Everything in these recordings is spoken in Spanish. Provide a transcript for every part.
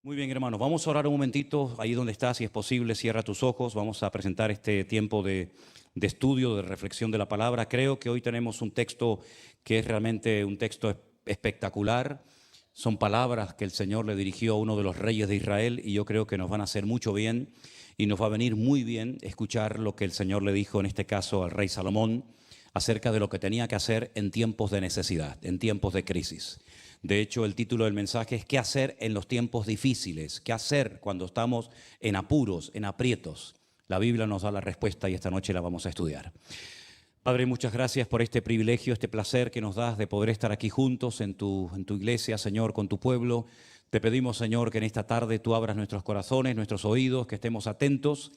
Muy bien, hermanos, vamos a orar un momentito ahí donde estás, si es posible, cierra tus ojos. Vamos a presentar este tiempo de estudio, de reflexión de la palabra. Creo que hoy tenemos un texto que es realmente un texto espectacular. Son palabras que el Señor le dirigió a uno de los reyes de Israel y yo creo que nos van a hacer mucho bien y nos va a venir muy bien escuchar lo que el Señor le dijo, en este caso al rey Salomón, acerca de lo que tenía que hacer en tiempos de necesidad, en tiempos de crisis. De hecho, el título del mensaje es ¿qué hacer en los tiempos difíciles? ¿Qué hacer cuando estamos en apuros, en aprietos? La Biblia nos da la respuesta y esta noche la vamos a estudiar. Padre, muchas gracias por este privilegio, este placer que nos das de poder estar aquí juntos en tu iglesia, Señor, con tu pueblo. Te pedimos, Señor, que en esta tarde tú abras nuestros corazones, nuestros oídos, que estemos atentos,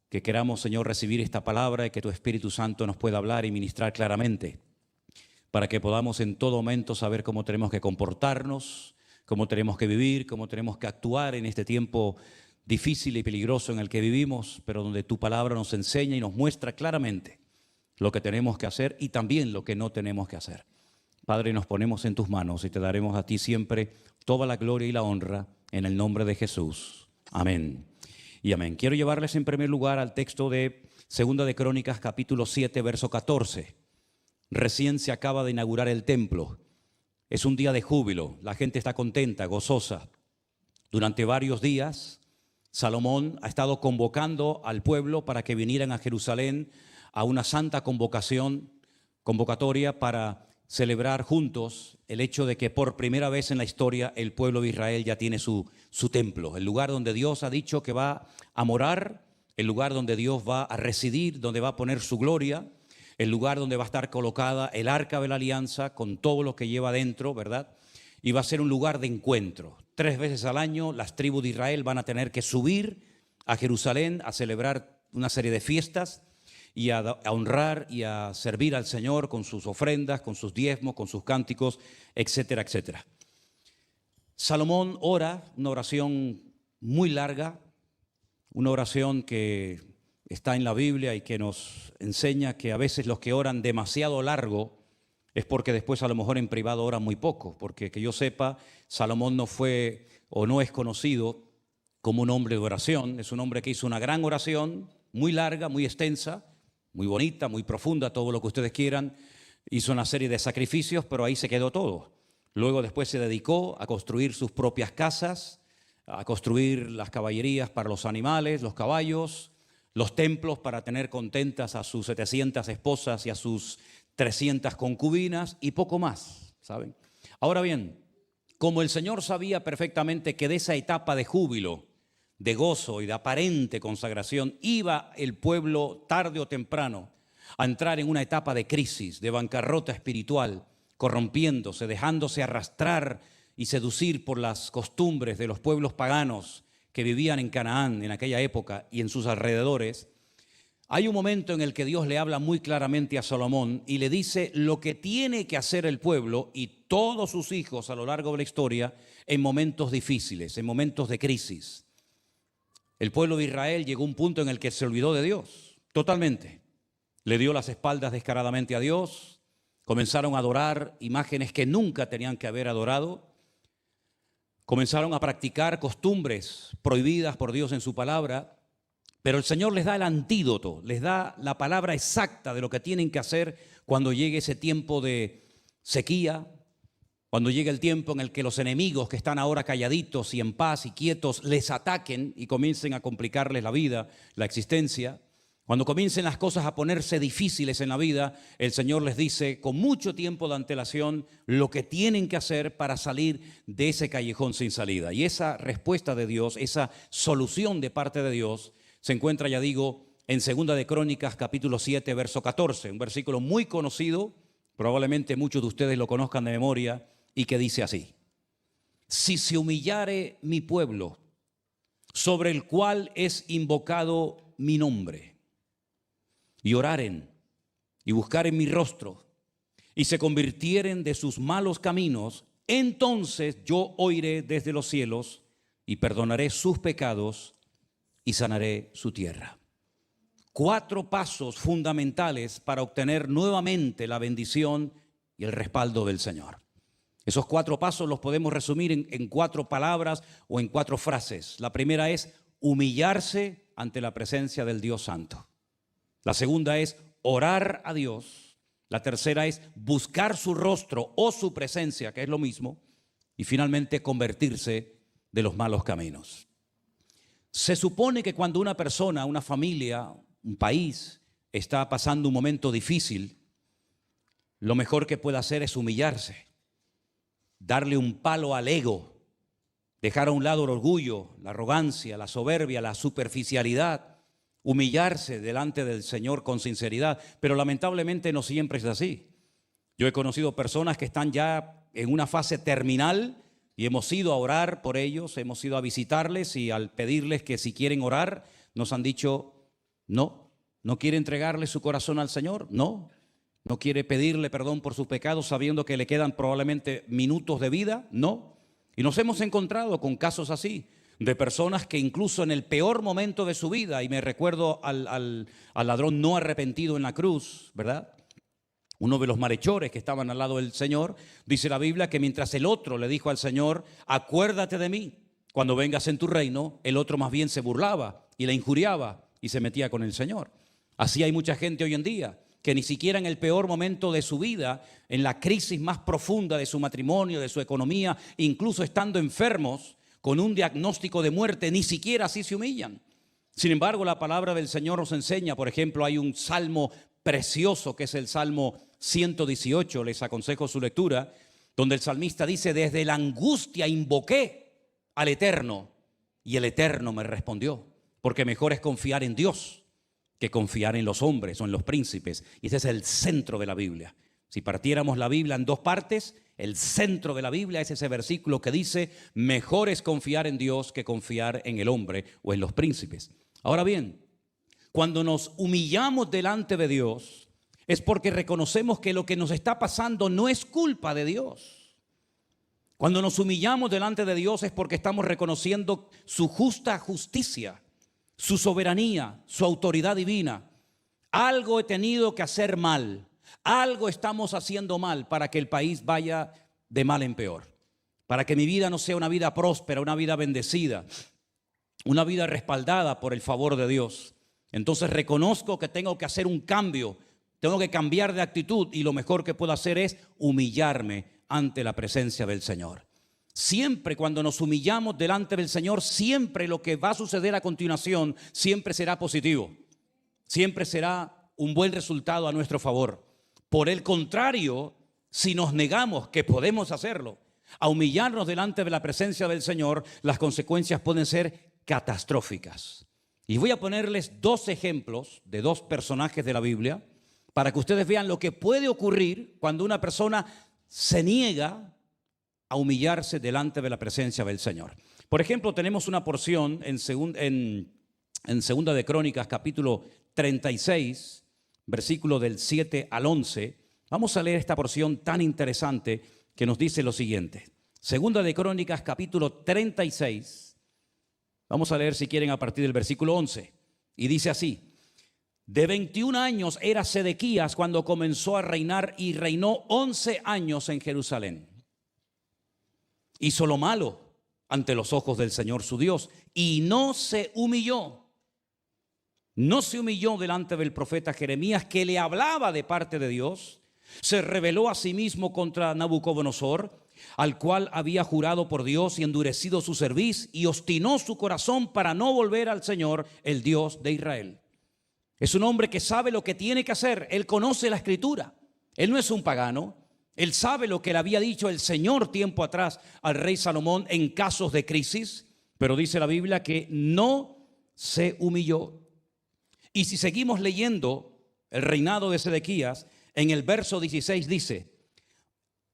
que queramos, Señor, recibir esta palabra y que tu Espíritu Santo nos pueda hablar y ministrar claramente, para que podamos en todo momento saber cómo tenemos que comportarnos, cómo tenemos que vivir, cómo tenemos que actuar en este tiempo difícil y peligroso en el que vivimos, pero donde tu palabra nos enseña y nos muestra claramente lo que tenemos que hacer y también lo que no tenemos que hacer. Padre, nos ponemos en tus manos y te daremos a ti siempre toda la gloria y la honra en el nombre de Jesús. Amén y amén. Quiero llevarles en primer lugar al texto de Segunda de Crónicas, capítulo 7, verso 14. Recién se acaba de inaugurar el templo. Es un día de júbilo. La gente está contenta, gozosa. Durante varios días, Salomón ha estado convocando al pueblo para que vinieran a Jerusalén a una santa convocatoria para celebrar juntos el hecho de que por primera vez en la historia el pueblo de Israel ya tiene su templo, el lugar donde Dios ha dicho que va a morar, el lugar donde Dios va a residir, donde va a poner su gloria, el lugar donde va a estar colocada el arca de la alianza con todo lo que lleva dentro, ¿verdad? Y va a ser un lugar de encuentro. 3 veces al año las tribus de Israel van a tener que subir a Jerusalén a celebrar una serie de fiestas y a honrar y a servir al Señor con sus ofrendas, con sus diezmos, con sus cánticos, etcétera, etcétera. Salomón ora una oración muy larga, una oración que está en la Biblia y que nos enseña que a veces los que oran demasiado largo es porque después a lo mejor en privado oran muy poco, porque que yo sepa, Salomón no fue o no es conocido como un hombre de oración. Es un hombre que hizo una gran oración, muy larga, muy extensa, muy bonita, muy profunda, todo lo que ustedes quieran. Hizo una serie de sacrificios, pero ahí se quedó todo. Luego después se dedicó a construir sus propias casas, a construir las caballerías para los animales, los caballos, los templos para tener contentas a sus 700 esposas y a sus 300 concubinas y poco más, ¿saben? Ahora bien, como el Señor sabía perfectamente que de esa etapa de júbilo, de gozo y de aparente consagración iba el pueblo tarde o temprano a entrar en una etapa de crisis, de bancarrota espiritual, corrompiéndose, dejándose arrastrar y seducir por las costumbres de los pueblos paganos que vivían en Canaán en aquella época y en sus alrededores. Hay un momento en el que Dios le habla muy claramente a Salomón y le dice lo que tiene que hacer el pueblo y todos sus hijos a lo largo de la historia en momentos difíciles, en momentos de crisis. El pueblo de Israel llegó a un punto en el que se olvidó de Dios, totalmente. Le dio las espaldas descaradamente a Dios, comenzaron a adorar imágenes que nunca tenían que haber adorado, comenzaron a practicar costumbres prohibidas por Dios en su palabra, pero el Señor les da el antídoto, les da la palabra exacta de lo que tienen que hacer cuando llegue ese tiempo de sequía, cuando llegue el tiempo en el que los enemigos que están ahora calladitos y en paz y quietos les ataquen y comiencen a complicarles la vida, la existencia. Cuando comiencen las cosas a ponerse difíciles en la vida, el Señor les dice con mucho tiempo de antelación lo que tienen que hacer para salir de ese callejón sin salida. Y esa respuesta de Dios, esa solución de parte de Dios, se encuentra, ya digo, en Segunda de Crónicas, capítulo 7, verso 14, un versículo muy conocido, probablemente muchos de ustedes lo conozcan de memoria, y que dice así: si se humillare mi pueblo, sobre el cual es invocado mi nombre, y oraren, y buscaren mi rostro, y se convirtieren de sus malos caminos, entonces yo oiré desde los cielos, y perdonaré sus pecados, y sanaré su tierra. 4 pasos fundamentales para obtener nuevamente la bendición y el respaldo del Señor. Esos 4 pasos los podemos resumir en 4 palabras o en 4 frases. La primera es humillarse ante la presencia del Dios Santo. La segunda es orar a Dios. La tercera es buscar su rostro o su presencia, que es lo mismo. Y finalmente convertirse de los malos caminos. Se supone que cuando una persona, una familia, un país está pasando un momento difícil, lo mejor que puede hacer es humillarse, darle un palo al ego, dejar a un lado el orgullo, la arrogancia, la soberbia, la superficialidad, humillarse delante del Señor con sinceridad. Pero lamentablemente no siempre es así. Yo he conocido personas que están ya en una fase terminal y hemos ido a orar por ellos, hemos ido a visitarles y al pedirles que si quieren orar, nos han dicho no quiere entregarle su corazón al Señor, no quiere pedirle perdón por sus pecados sabiendo que le quedan probablemente minutos de vida, no. Y nos hemos encontrado con casos así, de personas que incluso en el peor momento de su vida, y me recuerdo al ladrón no arrepentido en la cruz, ¿verdad? Uno de los malhechores que estaban al lado del Señor, dice la Biblia que mientras el otro le dijo al Señor, acuérdate de mí cuando vengas en tu reino, el otro más bien se burlaba y le injuriaba y se metía con el Señor. Así hay mucha gente hoy en día que ni siquiera en el peor momento de su vida, en la crisis más profunda de su matrimonio, de su economía, incluso estando enfermos con un diagnóstico de muerte, ni siquiera así se humillan. Sin embargo, la palabra del Señor nos enseña, por ejemplo, hay un salmo precioso que es el Salmo 118, les aconsejo su lectura, donde el salmista dice, desde la angustia invoqué al Eterno y el Eterno me respondió, porque mejor es confiar en Dios que confiar en los hombres o en los príncipes. Y ese es el centro de la Biblia. Si partiéramos la Biblia en 2 partes, el centro de la Biblia es ese versículo que dice, mejor es confiar en Dios que confiar en el hombre o en los príncipes. Ahora bien, cuando nos humillamos delante de Dios, es porque reconocemos que lo que nos está pasando no es culpa de Dios. Cuando nos humillamos delante de Dios es porque estamos reconociendo su justa justicia, su soberanía, su autoridad divina. Algo he tenido que hacer mal, algo estamos haciendo mal para que el país vaya de mal en peor, para que mi vida no sea una vida próspera, una vida bendecida, una vida respaldada por el favor de Dios. Entonces reconozco que tengo que hacer un cambio, tengo que cambiar de actitud y lo mejor que puedo hacer es humillarme ante la presencia del Señor. Siempre cuando nos humillamos delante del Señor, siempre lo que va a suceder a continuación siempre será positivo. Siempre será un buen resultado a nuestro favor. Por el contrario, si nos negamos, que podemos hacerlo, a humillarnos delante de la presencia del Señor, las consecuencias pueden ser catastróficas. Y voy a ponerles 2 ejemplos de 2 personajes de la Biblia para que ustedes vean lo que puede ocurrir cuando una persona se niega a humillarse delante de la presencia del Señor. Por ejemplo, tenemos una porción en Segunda de Crónicas, capítulo 36, versículo del 7 al 11. Vamos a leer esta porción tan interesante que nos dice lo siguiente. Segunda de Crónicas, capítulo 36. Vamos a leer, si quieren, a partir del versículo 11. Y dice así: de 21 años era Sedequías cuando comenzó a reinar y reinó 11 años en Jerusalén. Hizo lo malo ante los ojos del Señor su Dios y no se humilló. No se humilló delante del profeta Jeremías, que le hablaba de parte de Dios. Se rebeló a sí mismo contra Nabucodonosor, al cual había jurado por Dios y endurecido su cerviz, y obstinó su corazón para no volver al Señor, el Dios de Israel. Es un hombre que sabe lo que tiene que hacer. Él conoce la Escritura. Él no es un pagano. Él sabe lo que le había dicho el Señor tiempo atrás al rey Salomón en casos de crisis. Pero dice la Biblia que no se humilló. Y si seguimos leyendo el reinado de Sedequías, en el verso 16 dice: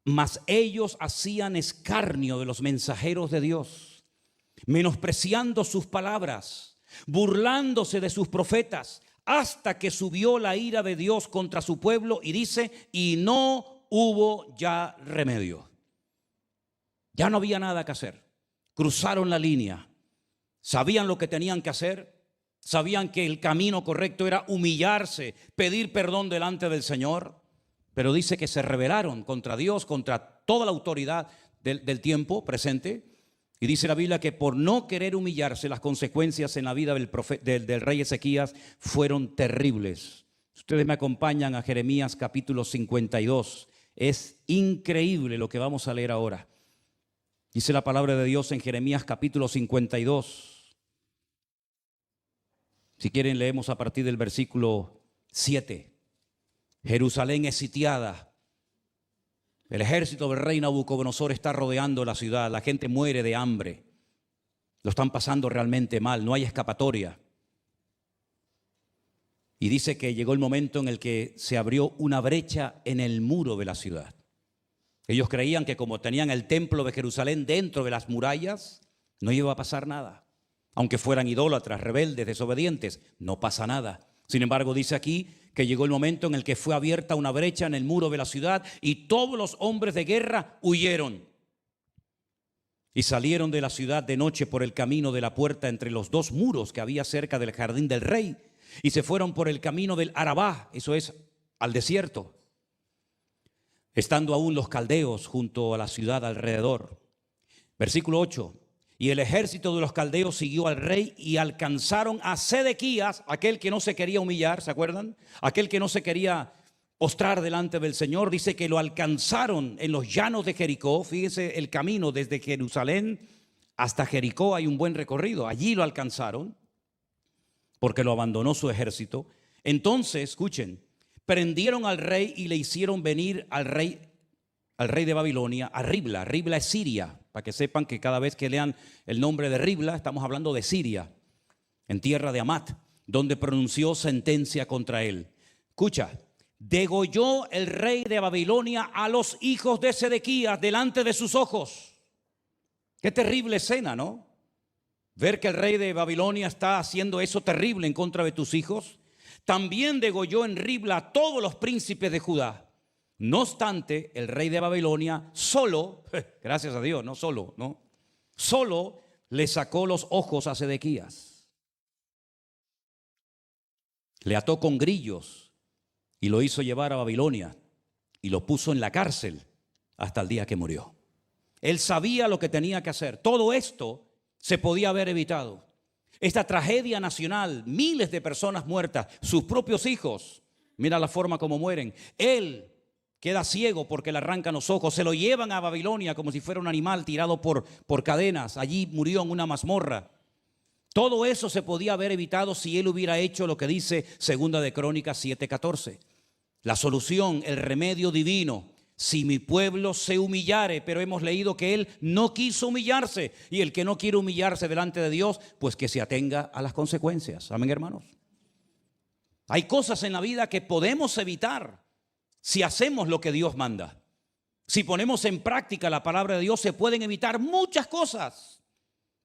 mas ellos hacían escarnio de los mensajeros de Dios, menospreciando sus palabras, burlándose de sus profetas, hasta que subió la ira de Dios contra su pueblo, y dice, y no hubo ya remedio. Ya no había nada que hacer. Cruzaron la línea, sabían lo que tenían que hacer, sabían que el camino correcto era humillarse, pedir perdón delante del Señor, pero dice que se rebelaron contra Dios, contra toda la autoridad del tiempo presente. Y dice la Biblia que por no querer humillarse, las consecuencias en la vida del rey Ezequías fueron terribles. Ustedes me acompañan a Jeremías capítulo 52. Es increíble lo que vamos a leer ahora. Dice la palabra de Dios en Jeremías capítulo 52. Si quieren leemos a partir del versículo 7. Jerusalén es sitiada. El ejército del rey Nabucodonosor está rodeando la ciudad. La gente muere de hambre. Lo están pasando realmente mal. No hay escapatoria. Y dice que llegó el momento en el que se abrió una brecha en el muro de la ciudad. Ellos creían que como tenían el templo de Jerusalén dentro de las murallas, no iba a pasar nada. Aunque fueran idólatras, rebeldes, desobedientes, no pasa nada. Sin embargo, dice aquí que llegó el momento en el que fue abierta una brecha en el muro de la ciudad y todos los hombres de guerra huyeron. Y salieron de la ciudad de noche por el camino de la puerta entre los dos muros que había cerca del jardín del rey. Y se fueron por el camino del Arabá, eso es, al desierto. Estando aún los caldeos junto a la ciudad alrededor. Versículo 8. Y el ejército de los caldeos siguió al rey y alcanzaron a Sedequías, aquel que no se quería humillar, ¿se acuerdan? Aquel que no se quería postrar delante del Señor. Dice que lo alcanzaron en los llanos de Jericó. Fíjese el camino desde Jerusalén hasta Jericó, hay un buen recorrido. Allí lo alcanzaron porque lo abandonó su ejército. Entonces, escuchen, prendieron al rey y le hicieron venir al rey de Babilonia a Ribla. Ribla es Siria, para que sepan que cada vez que lean el nombre de Ribla, estamos hablando de Siria, en tierra de Amat, donde pronunció sentencia contra él. Escucha, degolló el rey de Babilonia a los hijos de Sedequías delante de sus ojos. Qué terrible escena, ¿no? Ver que el rey de Babilonia está haciendo eso terrible en contra de tus hijos. También degolló en Ribla a todos los príncipes de Judá. No obstante, el rey de Babilonia solo, gracias a Dios, no solo, ¿no? Solo le sacó los ojos a Sedequías. Le ató con grillos y lo hizo llevar a Babilonia y lo puso en la cárcel hasta el día que murió. Él sabía lo que tenía que hacer. Todo esto se podía haber evitado. Esta tragedia nacional, miles de personas muertas, sus propios hijos, mira la forma como mueren. Él queda ciego porque le arrancan los ojos, se lo llevan a Babilonia como si fuera un animal tirado por cadenas. Allí murió en una mazmorra. Todo eso se podía haber evitado si él hubiera hecho lo que dice Segunda de Crónicas 7:14. La solución, el remedio divino. Si mi pueblo se humillare, pero hemos leído que él no quiso humillarse. Y el que no quiere humillarse delante de Dios, pues que se atenga a las consecuencias. Amén, hermanos. Hay cosas en la vida que podemos evitar si hacemos lo que Dios manda. Si ponemos en práctica la palabra de Dios, se pueden evitar muchas cosas.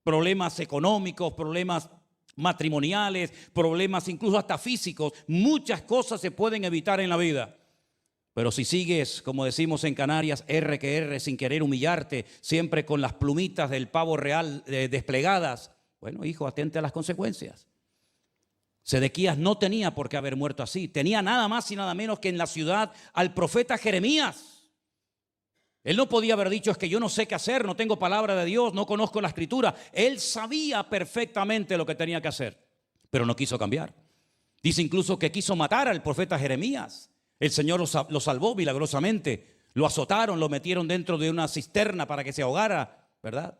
Problemas económicos, problemas matrimoniales, problemas incluso hasta físicos. Muchas cosas se pueden evitar en la vida. Pero si sigues, como decimos en Canarias, R que R, sin querer humillarte, siempre con las plumitas del pavo real desplegadas, bueno, hijo, atente a las consecuencias. Sedequías no tenía por qué haber muerto así. Tenía nada más y nada menos que en la ciudad al profeta Jeremías. Él no podía haber dicho, es que yo no sé qué hacer, no tengo palabra de Dios, no conozco la escritura. Él sabía perfectamente lo que tenía que hacer, pero no quiso cambiar. Dice incluso que quiso matar al profeta Jeremías. El Señor lo salvó milagrosamente. Lo azotaron, lo metieron dentro de una cisterna para que se ahogara, ¿verdad?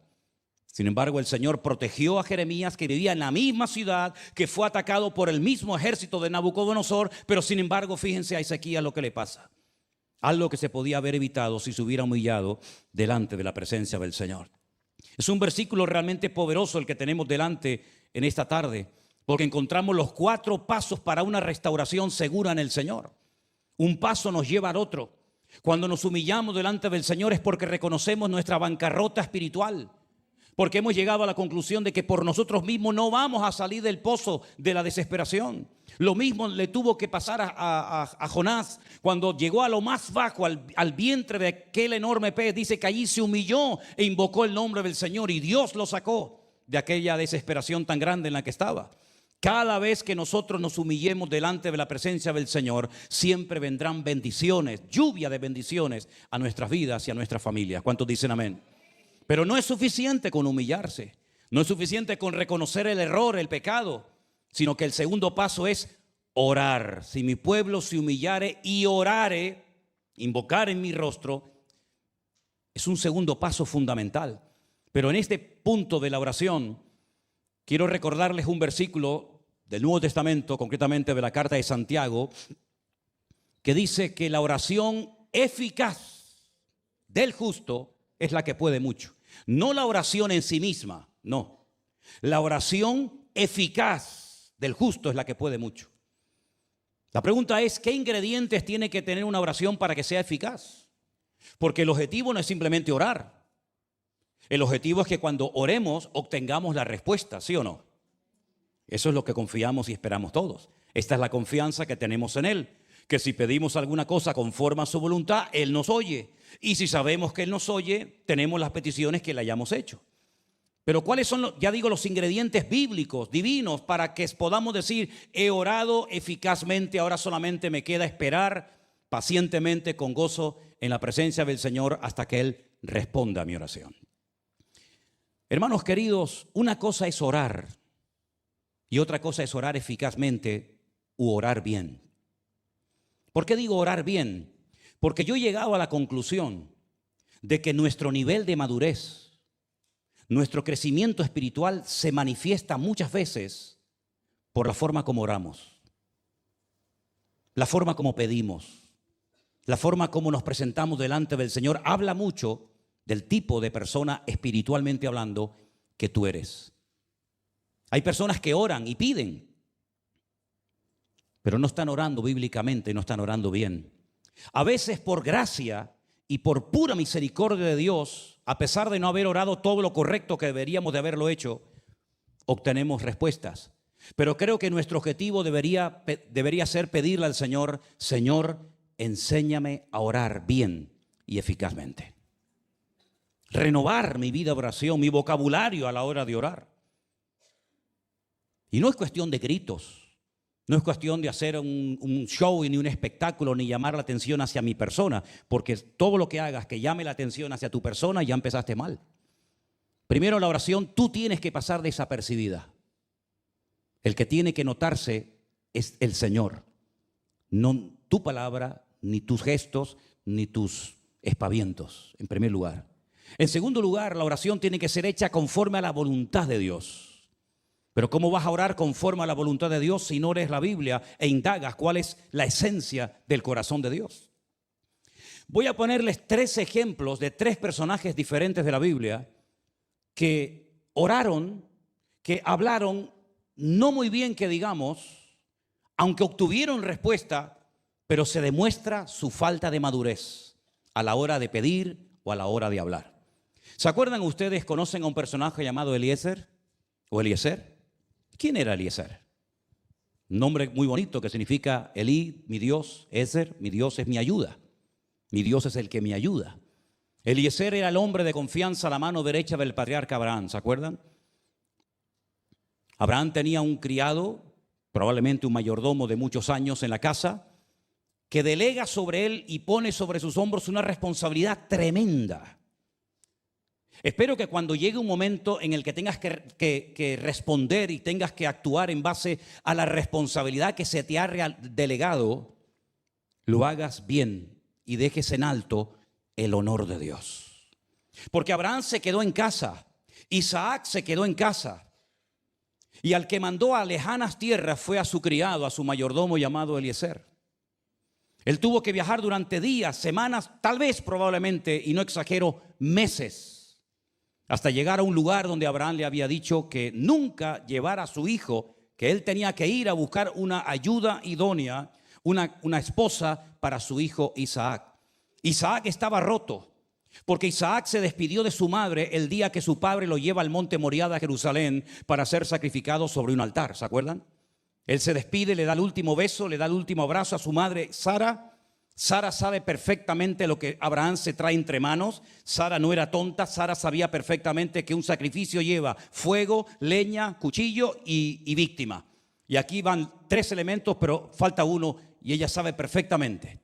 Sin embargo, el Señor protegió a Jeremías, que vivía en la misma ciudad, que fue atacado por el mismo ejército de Nabucodonosor, pero sin embargo, fíjense a Ezequías lo que le pasa. Algo que se podía haber evitado si se hubiera humillado delante de la presencia del Señor. Es un versículo realmente poderoso el que tenemos delante en esta tarde, porque encontramos los 4 pasos para una restauración segura en el Señor. Un paso nos lleva al otro. Cuando nos humillamos delante del Señor es porque reconocemos nuestra bancarrota espiritual, porque hemos llegado a la conclusión de que por nosotros mismos no vamos a salir del pozo de la desesperación. Lo mismo le tuvo que pasar a Jonás cuando llegó a lo más bajo, al vientre de aquel enorme pez. Dice que allí se humilló e invocó el nombre del Señor y Dios lo sacó de aquella desesperación tan grande en la que estaba. Cada vez que nosotros nos humillemos delante de la presencia del Señor, siempre vendrán bendiciones, lluvia de bendiciones a nuestras vidas y a nuestras familias. ¿Cuántos dicen amén? Pero no es suficiente con humillarse, no es suficiente con reconocer el error, el pecado, sino que el segundo paso es orar. Si mi pueblo se humillare y orare, invocar en mi rostro, es un segundo paso fundamental. Pero en este punto de la oración, quiero recordarles un versículo del Nuevo Testamento, concretamente de la carta de Santiago, que dice que la oración eficaz del justo es la que puede mucho. No la oración en sí misma, no. La oración eficaz del justo es la que puede mucho. La pregunta es, ¿qué ingredientes tiene que tener una oración para que sea eficaz? Porque el objetivo no es simplemente orar. El objetivo es que cuando oremos obtengamos la respuesta, ¿sí o no? Eso es lo que confiamos y esperamos todos. Esta es la confianza que tenemos en Él, que si pedimos alguna cosa conforme a su voluntad, Él nos oye. Y si sabemos que Él nos oye, tenemos las peticiones que le hayamos hecho. Pero ¿cuáles son, los ingredientes bíblicos, divinos, para que podamos decir, he orado eficazmente, ahora solamente me queda esperar pacientemente, con gozo, en la presencia del Señor hasta que Él responda a mi oración? Hermanos queridos, una cosa es orar y otra cosa es orar eficazmente u orar bien. ¿Por qué digo orar bien? Porque yo he llegado a la conclusión de que nuestro nivel de madurez, nuestro crecimiento espiritual se manifiesta muchas veces por la forma como oramos, la forma como pedimos, la forma como nos presentamos delante del Señor. Habla mucho del tipo de persona, espiritualmente hablando, que tú eres. Hay personas que oran y piden, pero no están orando bíblicamente, no están orando bien. A veces por gracia y por pura misericordia de Dios, a pesar de no haber orado todo lo correcto que deberíamos de haberlo hecho, obtenemos respuestas. Pero creo que nuestro objetivo debería ser pedirle al Señor, Señor, enséñame a orar bien y eficazmente. Renovar mi vida de oración, mi vocabulario a la hora de orar. Y no es cuestión de gritos, no es cuestión de hacer un show ni un espectáculo, ni llamar la atención hacia mi persona, porque todo lo que hagas que llame la atención hacia tu persona, ya empezaste mal. Primero, la oración, tú tienes que pasar desapercibida. El que tiene que notarse es el Señor, no tu palabra, ni tus gestos, ni tus espavientos, en primer lugar. En segundo lugar, la oración tiene que ser hecha conforme a la voluntad de Dios. Pero ¿cómo vas a orar conforme a la voluntad de Dios si no lees la Biblia e indagas cuál es la esencia del corazón de Dios? Voy a ponerles 3 ejemplos de 3 personajes diferentes de la Biblia que oraron, que hablaron no muy bien que digamos, aunque obtuvieron respuesta, pero se demuestra su falta de madurez a la hora de pedir o a la hora de hablar. ¿Se acuerdan ustedes, conocen a un personaje llamado Eliezer o Eliezer? ¿Quién era Eliezer? Un nombre muy bonito que significa Elí, mi Dios, Ezer, mi Dios es mi ayuda. Mi Dios es el que me ayuda. Eliezer era el hombre de confianza a la mano derecha del patriarca Abraham, ¿se acuerdan? Abraham tenía un criado, probablemente un mayordomo de muchos años en la casa, que delega sobre él y pone sobre sus hombros una responsabilidad tremenda. Espero que cuando llegue un momento en el que tengas que responder y tengas que actuar en base a la responsabilidad que se te ha delegado, lo hagas bien y dejes en alto el honor de Dios. Porque Abraham se quedó en casa, Isaac se quedó en casa, y al que mandó a lejanas tierras fue a su criado, a su mayordomo llamado Eliezer. Él tuvo que viajar durante días, semanas, tal vez probablemente, y no exagero, meses, hasta llegar a un lugar donde Abraham le había dicho que nunca llevara a su hijo, que él tenía que ir a buscar una ayuda idónea, una esposa para su hijo Isaac. Isaac estaba roto, porque Isaac se despidió de su madre el día que su padre lo lleva al monte Moriah de Jerusalén para ser sacrificado sobre un altar, ¿se acuerdan? Él se despide, le da el último beso, le da el último abrazo a su madre Sara. Sara sabe perfectamente lo que Abraham se trae entre manos. Sara no era tonta, Sara sabía perfectamente que un sacrificio lleva fuego, leña, cuchillo y víctima. Y aquí van 3 elementos, pero falta uno, y ella sabe perfectamente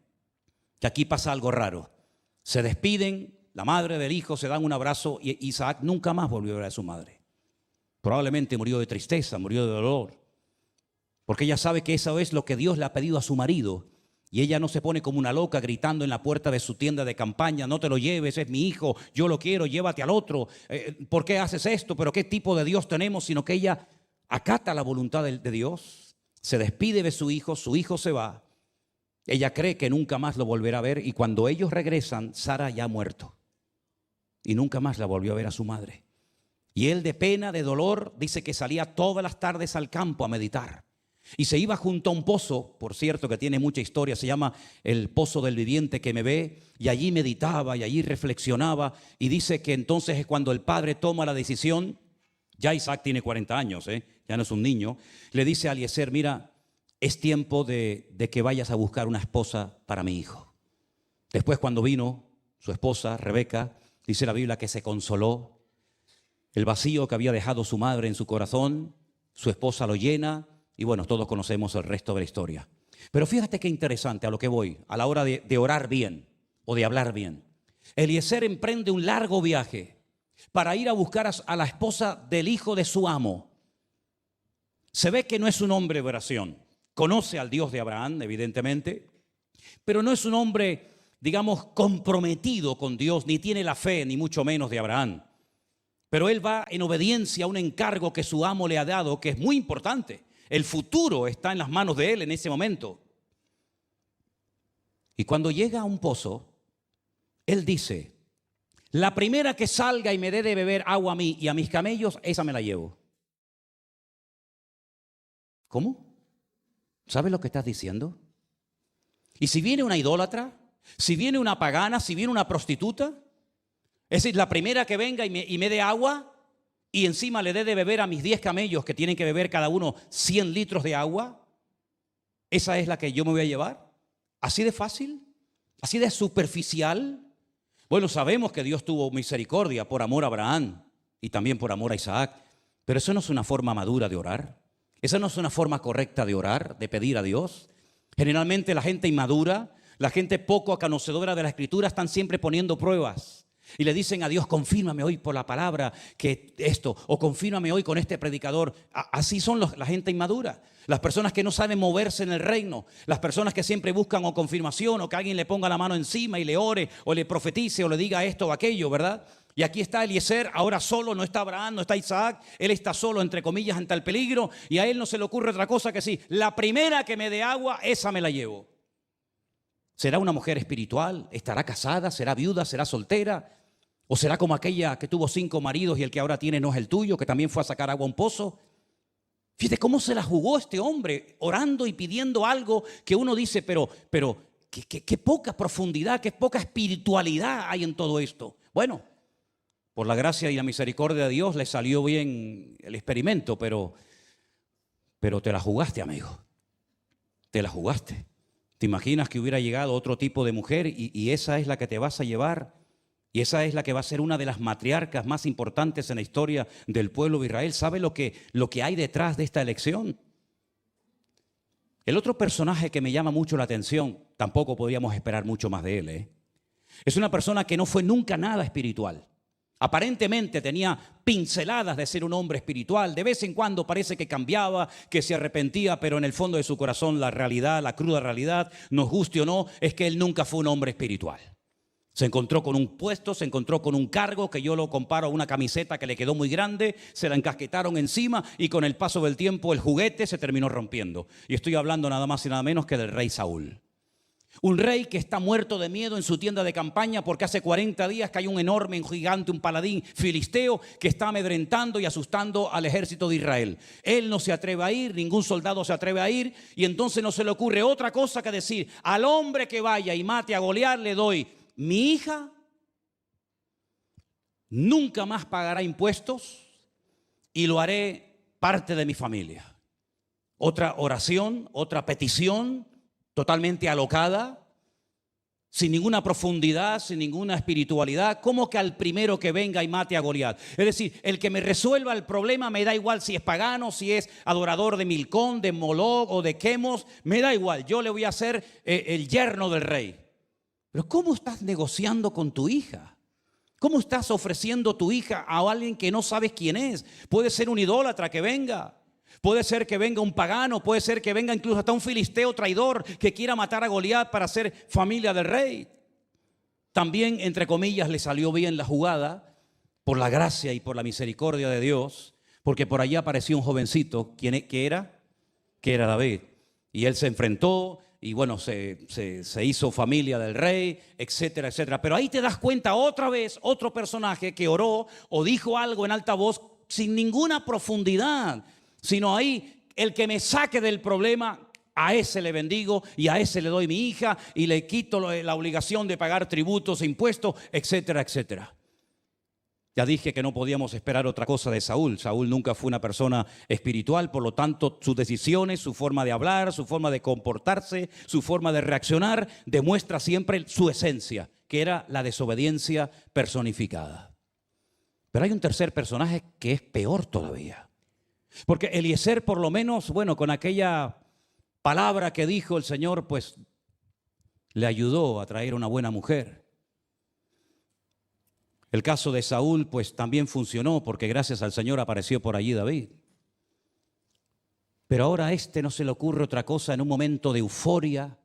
que aquí pasa algo raro. Se despiden, la madre del hijo, se dan un abrazo, y Isaac nunca más volvió a ver a su madre. Probablemente murió de tristeza, murió de dolor, porque ella sabe que eso es lo que Dios le ha pedido a su marido. Y ella no se pone como una loca gritando en la puerta de su tienda de campaña: no te lo lleves, es mi hijo, yo lo quiero, llévate al otro. ¿Por qué haces esto? ¿Pero qué tipo de Dios tenemos? Sino que ella acata la voluntad de Dios, se despide de su hijo se va. Ella cree que nunca más lo volverá a ver, y cuando ellos regresan, Sara ya ha muerto. Y nunca más la volvió a ver a su madre. Y él, de pena, de dolor, dice que salía todas las tardes al campo a meditar. Y se iba junto a un pozo, por cierto, que tiene mucha historia, se llama el Pozo del Viviente que me ve, y allí meditaba y allí reflexionaba. Y dice que entonces es cuando el padre toma la decisión. Ya Isaac tiene 40 años, ya no es un niño. Le dice a Eliezer: mira, es tiempo de que vayas a buscar una esposa para mi hijo. Después, cuando vino su esposa, Rebeca, dice la Biblia que se consoló. El vacío que había dejado su madre en su corazón, su esposa lo llena. Y bueno, todos conocemos el resto de la historia. Pero fíjate qué interesante a lo que voy, a la hora de orar bien o de hablar bien. Eliezer emprende un largo viaje para ir a buscar a la esposa del hijo de su amo. Se ve que no es un hombre de oración. Conoce al Dios de Abraham, evidentemente, pero no es un hombre, digamos, comprometido con Dios, ni tiene la fe, ni mucho menos de Abraham. Pero él va en obediencia a un encargo que su amo le ha dado, que es muy importante. El futuro está en las manos de él en ese momento. Y cuando llega a un pozo, él dice: la primera que salga y me dé de beber agua a mí y a mis camellos, esa me la llevo. ¿Cómo? ¿Sabes lo que estás diciendo? Y si viene una idólatra, si viene una pagana, si viene una prostituta, es decir, la primera que venga y me dé agua, y encima le dé de beber a mis 10 camellos, que tienen que beber cada uno 100 litros de agua, ¿esa es la que yo me voy a llevar? ¿Así de fácil? ¿Así de superficial? Bueno, sabemos que Dios tuvo misericordia por amor a Abraham y también por amor a Isaac, pero eso no es una forma madura de orar. Esa no es una forma correcta de orar, de pedir a Dios. Generalmente la gente inmadura, la gente poco conocedora de la Escritura, están siempre poniendo pruebas. Y le dicen a Dios: confírmame hoy por la palabra que esto, o confírmame hoy con este predicador. Así son la gente inmadura. Las personas que no saben moverse en el reino. Las personas que siempre buscan o confirmación, o que alguien le ponga la mano encima y le ore, o le profetice, o le diga esto o aquello, ¿verdad? Y aquí está Eliezer, ahora solo, no está Abraham, no está Isaac. Él está solo, entre comillas, ante el peligro. Y a él no se le ocurre otra cosa que sí: la primera que me dé agua, esa me la llevo. ¿Será una mujer espiritual? ¿Estará casada? ¿Será viuda? ¿Será soltera? ¿O será como aquella que tuvo 5 maridos y el que ahora tiene no es el tuyo, que también fue a sacar agua a un pozo? Fíjate cómo se la jugó este hombre, orando y pidiendo algo que uno dice: pero qué poca profundidad, qué poca espiritualidad hay en todo esto. Bueno, por la gracia y la misericordia de Dios le salió bien el experimento, pero te la jugaste, amigo. Te la jugaste. ¿Te imaginas que hubiera llegado otro tipo de mujer y esa es la que te vas a llevar? Y esa es la que va a ser una de las matriarcas más importantes en la historia del pueblo de Israel. ¿Sabe lo que hay detrás de esta elección? El otro personaje que me llama mucho la atención, tampoco podríamos esperar mucho más de él, es una persona que no fue nunca nada espiritual. Aparentemente tenía pinceladas de ser un hombre espiritual. De vez en cuando parece que cambiaba, que se arrepentía, pero en el fondo de su corazón la realidad, la cruda realidad, nos guste o no, es que él nunca fue un hombre espiritual. Se encontró con un puesto, se encontró con un cargo que yo lo comparo a una camiseta que le quedó muy grande, se la encasquetaron encima y con el paso del tiempo el juguete se terminó rompiendo. Y estoy hablando nada más y nada menos que del rey Saúl. Un rey que está muerto de miedo en su tienda de campaña porque hace 40 días que hay un enorme, un gigante, un paladín filisteo que está amedrentando y asustando al ejército de Israel. Él no se atreve a ir, ningún soldado se atreve a ir, y entonces no se le ocurre otra cosa que decir: al hombre que vaya y mate a Goliat le doy mi hija, nunca más pagará impuestos y lo haré parte de mi familia. Otra oración, otra petición totalmente alocada. sin ninguna profundidad, sin ninguna espiritualidad. ¿Cómo que al primero que venga y mate a Goliat? Es decir, el que me resuelva el problema, me da igual si es pagano, si es adorador de Milcón, de Moloch o de Quemos, me da igual, yo le voy a hacer el yerno del rey. Pero ¿cómo estás negociando con tu hija? ¿Cómo estás ofreciendo tu hija a alguien que no sabes quién es? Puede ser un idólatra que venga. Puede ser que venga un pagano, puede ser que venga incluso hasta un filisteo traidor que quiera matar a Goliat para ser familia del rey. También, entre comillas, le salió bien la jugada por la gracia y por la misericordia de Dios, porque por allá apareció un jovencito, que era David. Y él se enfrentó y bueno, se hizo familia del rey, etcétera, etcétera. Pero ahí te das cuenta otra vez, otro personaje que oró o dijo algo en alta voz sin ninguna profundidad, sino ahí, el que me saque del problema, a ese le bendigo y a ese le doy mi hija y le quito la obligación de pagar tributos e impuestos, etcétera, etcétera. Ya dije que no podíamos esperar otra cosa de Saúl. Saúl nunca fue una persona espiritual, por lo tanto sus decisiones, su forma de hablar, su forma de comportarse, su forma de reaccionar, demuestra siempre su esencia, que era la desobediencia personificada. Pero hay un tercer personaje que es peor todavía. Porque Eliezer, por lo menos, bueno, con aquella palabra que dijo el Señor, pues le ayudó a traer una buena mujer. El caso de Saúl, pues también funcionó porque gracias al Señor apareció por allí David. Pero ahora a este no se le ocurre otra cosa en un momento de euforia,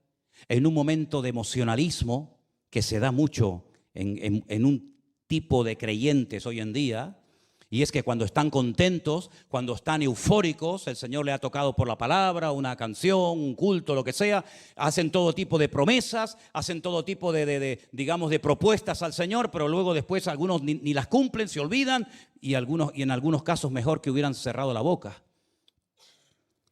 en un momento de emocionalismo, que se da mucho en un tipo de creyentes hoy en día. Y es que cuando están contentos, cuando están eufóricos, el Señor le ha tocado por la palabra, una canción, un culto, lo que sea, hacen todo tipo de promesas, hacen todo tipo digamos, de propuestas al Señor, pero luego después algunos ni las cumplen, se olvidan y en algunos casos mejor que hubieran cerrado la boca.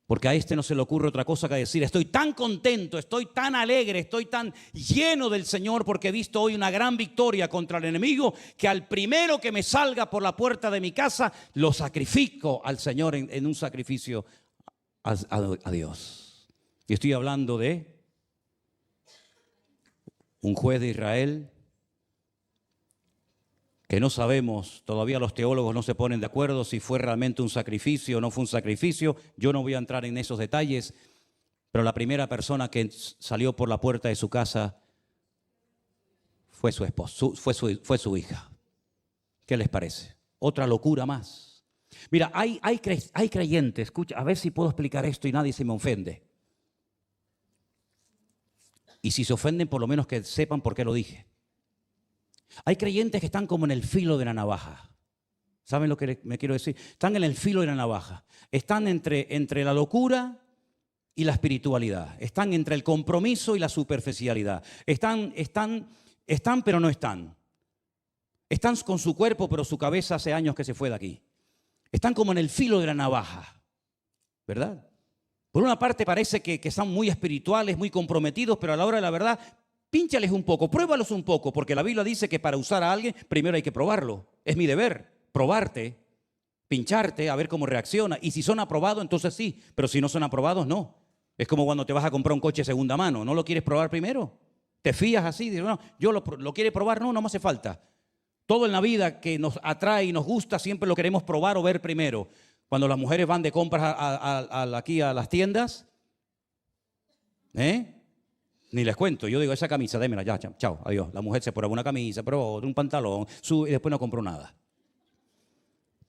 Porque a este no se le ocurre otra cosa que decir, estoy tan contento, estoy tan alegre, estoy tan lleno del Señor porque he visto hoy una gran victoria contra el enemigo, que al primero que me salga por la puerta de mi casa, lo sacrifico al Señor en un sacrificio a Dios. Y estoy hablando de un juez de Israel que no sabemos, todavía los teólogos no se ponen de acuerdo si fue realmente un sacrificio o no fue un sacrificio. Yo no voy a entrar en esos detalles, pero la primera persona que salió por la puerta de su casa fue su esposo, fue su hija. ¿Qué les parece? Otra locura más. Mira, hay creyentes, escucha, a ver si puedo explicar esto y nadie se me ofende. Y si se ofenden, por lo menos que sepan por qué lo dije. Hay creyentes que están como en el filo de la navaja. ¿Saben lo que me quiero decir? Están en el filo de la navaja. Están entre la locura y la espiritualidad. Están entre el compromiso y la superficialidad. Están, pero no están. Están con su cuerpo, pero su cabeza hace años que se fue de aquí. Están como en el filo de la navaja, ¿verdad? Por una parte parece que están muy espirituales, muy comprometidos, pero a la hora de la verdad, pínchales un poco, pruébalos un poco, porque la Biblia dice que para usar a alguien, primero hay que probarlo. Es mi deber, probarte, pincharte, a ver cómo reacciona. Y si son aprobados, entonces sí, pero si no son aprobados, no. Es como cuando te vas a comprar un coche de segunda mano, ¿no lo quieres probar primero? ¿Te fías así? Dices, no, yo lo quiere probar, no me hace falta. Todo en la vida que nos atrae y nos gusta, siempre lo queremos probar o ver primero. Cuando las mujeres van de compras aquí a las tiendas, ni les cuento, yo digo, esa camisa, démela, ya, chao, adiós. La mujer se prueba una camisa, prueba un pantalón, sube y después no compró nada.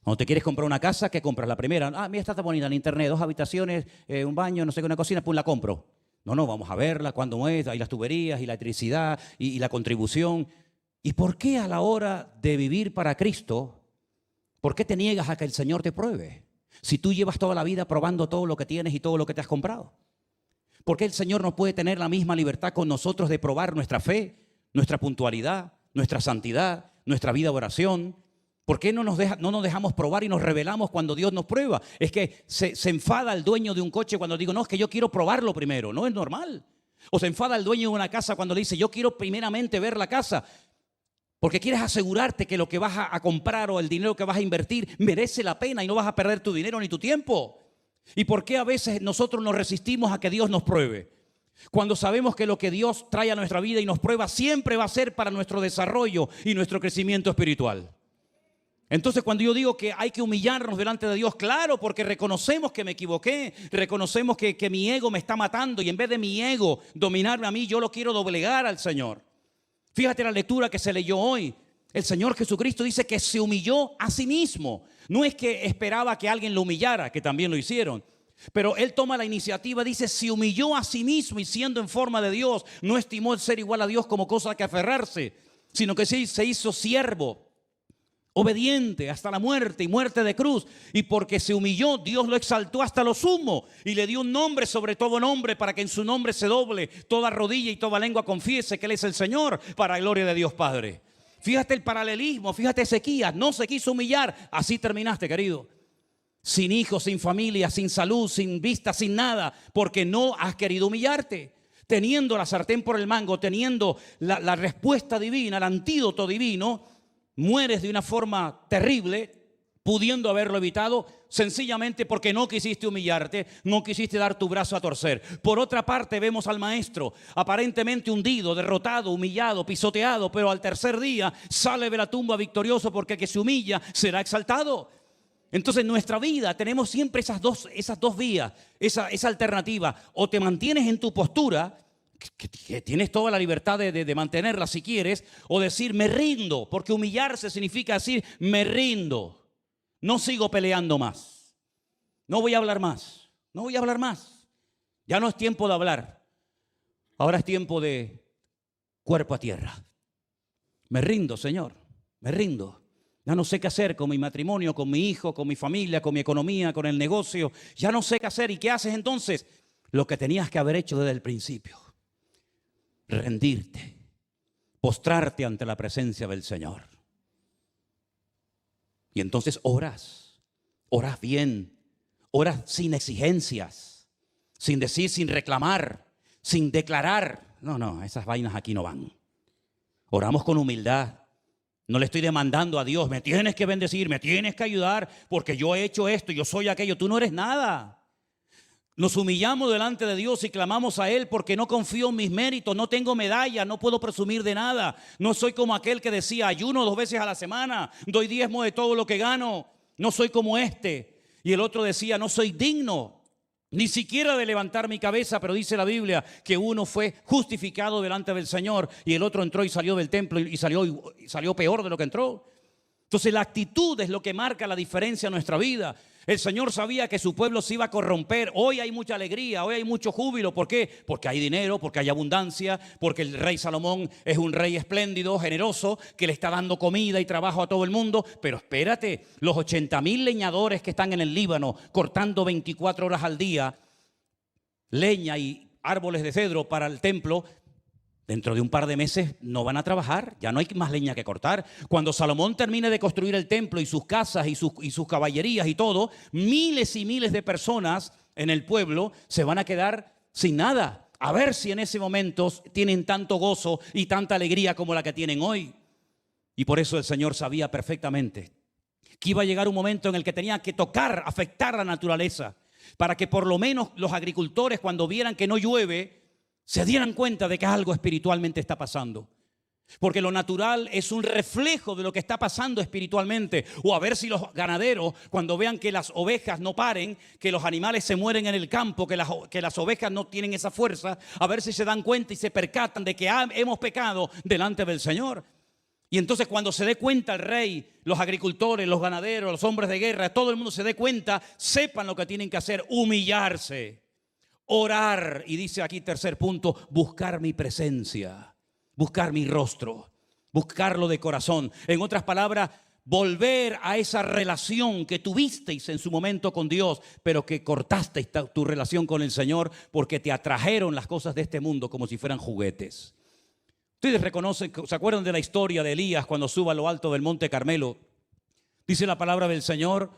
Cuando te quieres comprar una casa, ¿qué compras? La primera, mira, está tan bonita en internet, 2 habitaciones, un baño, no sé qué, una cocina, pues la compro. No, vamos a verla, cuándo es, ahí las tuberías y la electricidad y la contribución. ¿Y por qué a la hora de vivir para Cristo, por qué te niegas a que el Señor te pruebe? Si tú llevas toda la vida probando todo lo que tienes y todo lo que te has comprado. ¿Por qué el Señor no puede tener la misma libertad con nosotros de probar nuestra fe, nuestra puntualidad, nuestra santidad, nuestra vida de oración? ¿Por qué no nos dejamos probar y nos rebelamos cuando Dios nos prueba? Es que se enfada el dueño de un coche cuando digo, no, es que yo quiero probarlo primero. No es normal. O se enfada el dueño de una casa cuando le dice, yo quiero primeramente ver la casa. Porque quieres asegurarte que lo que vas a comprar o el dinero que vas a invertir merece la pena y no vas a perder tu dinero ni tu tiempo. ¿Y por qué a veces nosotros nos resistimos a que Dios nos pruebe? Cuando sabemos que lo que Dios trae a nuestra vida y nos prueba siempre va a ser para nuestro desarrollo y nuestro crecimiento espiritual. Entonces, cuando yo digo que hay que humillarnos delante de Dios, claro, porque reconocemos que me equivoqué, reconocemos que mi ego me está matando y en vez de mi ego dominarme a mí, yo lo quiero doblegar al Señor. Fíjate la lectura que se leyó hoy. El Señor Jesucristo dice que se humilló a sí mismo. No es que esperaba que alguien lo humillara, que también lo hicieron. Pero Él toma la iniciativa, dice, se humilló a sí mismo y siendo en forma de Dios, no estimó el ser igual a Dios como cosa que aferrarse, sino que se hizo siervo, obediente hasta la muerte y muerte de cruz. Y porque se humilló, Dios lo exaltó hasta lo sumo y le dio un nombre sobre todo nombre, para que en su nombre se doble toda rodilla y toda lengua confiese que Él es el Señor, para gloria de Dios Padre. Fíjate el paralelismo, fíjate Ezequías, no se quiso humillar, así terminaste, querido. Sin hijos, sin familia, sin salud, sin vista, sin nada, porque no has querido humillarte. Teniendo la sartén por el mango, teniendo la respuesta divina, el antídoto divino, mueres de una forma terrible, pudiendo haberlo evitado, sencillamente porque no quisiste humillarte, no quisiste dar tu brazo a torcer. Por otra parte, vemos al maestro aparentemente hundido, derrotado, humillado, pisoteado, pero al tercer día sale de la tumba victorioso, porque el que se humilla será exaltado. Entonces en nuestra vida tenemos siempre esas dos vías, esa alternativa. O te mantienes en tu postura, que tienes toda la libertad de mantenerla si quieres, o decir me rindo, porque humillarse significa decir me rindo, no sigo peleando más, no voy a hablar más, no voy a hablar más. Ya no es tiempo de hablar, ahora es tiempo de cuerpo a tierra. Me rindo, Señor, me rindo. Ya no sé qué hacer con mi matrimonio, con mi hijo, con mi familia, con mi economía, con el negocio. Ya no sé qué hacer. ¿Y qué haces entonces? Lo que tenías que haber hecho desde el principio. Rendirte, postrarte ante la presencia del Señor. Y entonces oras bien, oras sin exigencias, sin decir, sin reclamar, sin declarar. No, esas vainas aquí no van. Oramos con humildad. No le estoy demandando a Dios, me tienes que bendecir, me tienes que ayudar, porque yo he hecho esto, yo soy aquello. Tú no eres nada. Nos humillamos delante de Dios y clamamos a Él porque no confío en mis méritos, no tengo medalla, no puedo presumir de nada. No soy como aquel que decía, ayuno 2 veces a la semana, doy diezmo de todo lo que gano. No soy como este. Y el otro decía, no soy digno ni siquiera de levantar mi cabeza, pero dice la Biblia que uno fue justificado delante del Señor y el otro entró y salió del templo y salió peor de lo que entró. Entonces la actitud es lo que marca la diferencia en nuestra vida. El Señor sabía que su pueblo se iba a corromper. Hoy hay mucha alegría, hoy hay mucho júbilo. ¿Por qué? Porque hay dinero, porque hay abundancia, porque el rey Salomón es un rey espléndido, generoso, que le está dando comida y trabajo a todo el mundo. Pero espérate, los 80,000 leñadores que están en el Líbano cortando 24 horas al día leña y árboles de cedro para el templo, dentro de un par de meses no van a trabajar, ya no hay más leña que cortar. Cuando Salomón termine de construir el templo y sus casas y sus caballerías y todo, miles y miles de personas en el pueblo se van a quedar sin nada. A ver si en ese momento tienen tanto gozo y tanta alegría como la que tienen hoy. Y por eso el Señor sabía perfectamente que iba a llegar un momento en el que tenía que tocar, afectar la naturaleza, para que por lo menos los agricultores, cuando vieran que no llueve, se dieran cuenta de que algo espiritualmente está pasando. Porque lo natural es un reflejo de lo que está pasando espiritualmente. O a ver si los ganaderos, cuando vean que las ovejas no paren, que los animales se mueren en el campo, que las ovejas no tienen esa fuerza, a ver si se dan cuenta y se percatan de que hemos pecado delante del Señor. Y entonces cuando se dé cuenta el rey, los agricultores, los ganaderos, los hombres de guerra, todo el mundo se dé cuenta, sepan lo que tienen que hacer: humillarse, orar. Y dice aquí, tercer punto, buscar mi presencia, buscar mi rostro, buscarlo de corazón. En otras palabras, volver a esa relación que tuvisteis en su momento con Dios, pero que cortasteis tu relación con el Señor porque te atrajeron las cosas de este mundo como si fueran juguetes. Ustedes reconocen, ¿se acuerdan de la historia de Elías cuando sube a lo alto del monte Carmelo? Dice la palabra del Señor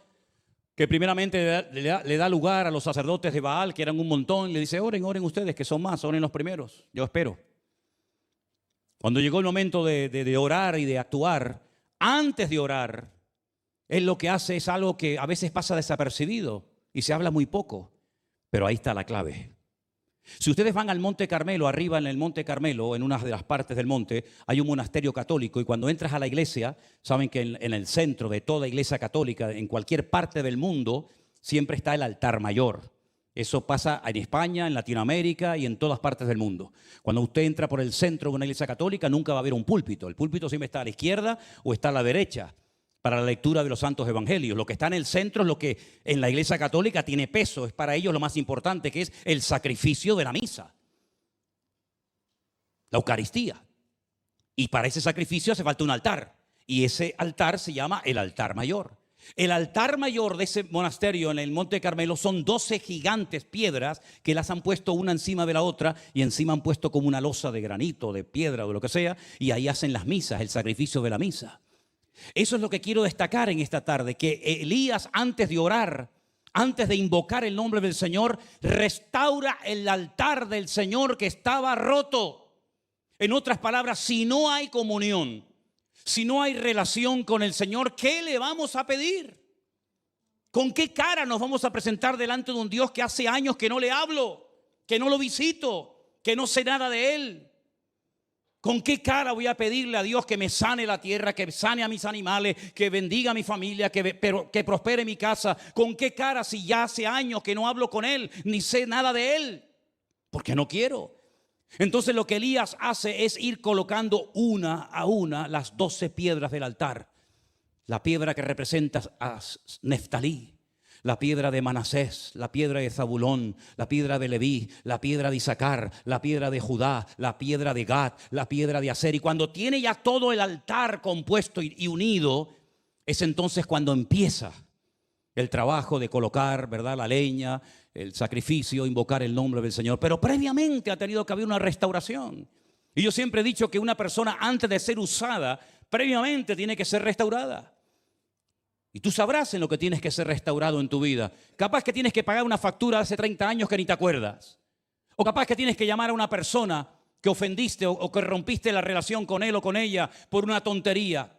que primeramente le da lugar a los sacerdotes de Baal, que eran un montón, y le dice: oren ustedes, que son más, oren los primeros, yo espero. Cuando llegó el momento de orar y de actuar, antes de orar, él lo que hace es algo que a veces pasa desapercibido y se habla muy poco, pero ahí está la clave. Si ustedes van al Monte Carmelo, arriba en el Monte Carmelo, en una de las partes del monte, hay un monasterio católico y cuando entras a la iglesia, saben que en el centro de toda iglesia católica, en cualquier parte del mundo, siempre está el altar mayor. Eso pasa en España, en Latinoamérica y en todas partes del mundo. Cuando usted entra por el centro de una iglesia católica, nunca va a haber un púlpito. El púlpito siempre está a la izquierda o está a la derecha para la lectura de los santos evangelios. Lo que está en el centro es lo que en la iglesia católica tiene peso. Es para ellos lo más importante, que es el sacrificio de la misa, la Eucaristía. Y para ese sacrificio hace falta un altar. Y ese altar se llama el altar mayor. El altar mayor de ese monasterio en el Monte Carmelo son 12 gigantes piedras que las han puesto una encima de la otra y encima han puesto como una losa de granito, de piedra o de lo que sea, y ahí hacen las misas, el sacrificio de la misa. Eso es lo que quiero destacar en esta tarde, que Elías, antes de orar, antes de invocar el nombre del Señor, restaura el altar del Señor que estaba roto. En otras palabras, si no hay comunión, si no hay relación con el Señor, ¿qué le vamos a pedir? ¿Con qué cara nos vamos a presentar delante de un Dios que hace años que no le hablo, que no lo visito, que no sé nada de Él? ¿Con qué cara voy a pedirle a Dios que me sane la tierra, que sane a mis animales, que bendiga a mi familia, que prospere mi casa? ¿Con qué cara si ya hace años que no hablo con Él, ni sé nada de Él? Porque no quiero. Entonces lo que Elías hace es ir colocando una a una las 12 piedras del altar. La piedra que representa a Neftalí, la piedra de Manasés, la piedra de Zabulón, la piedra de Leví, la piedra de Isaacar, la piedra de Judá, la piedra de Gad, la piedra de Aser. Y cuando tiene ya todo el altar compuesto y unido, es entonces cuando empieza el trabajo de colocar, ¿verdad?, la leña, el sacrificio, invocar el nombre del Señor. Pero previamente ha tenido que haber una restauración. Y yo siempre he dicho que una persona, antes de ser usada, previamente tiene que ser restaurada. Y tú sabrás en lo que tienes que ser restaurado en tu vida. Capaz que tienes que pagar una factura de hace 30 años que ni te acuerdas. O capaz que tienes que llamar a una persona que ofendiste o que rompiste la relación con él o con ella por una tontería.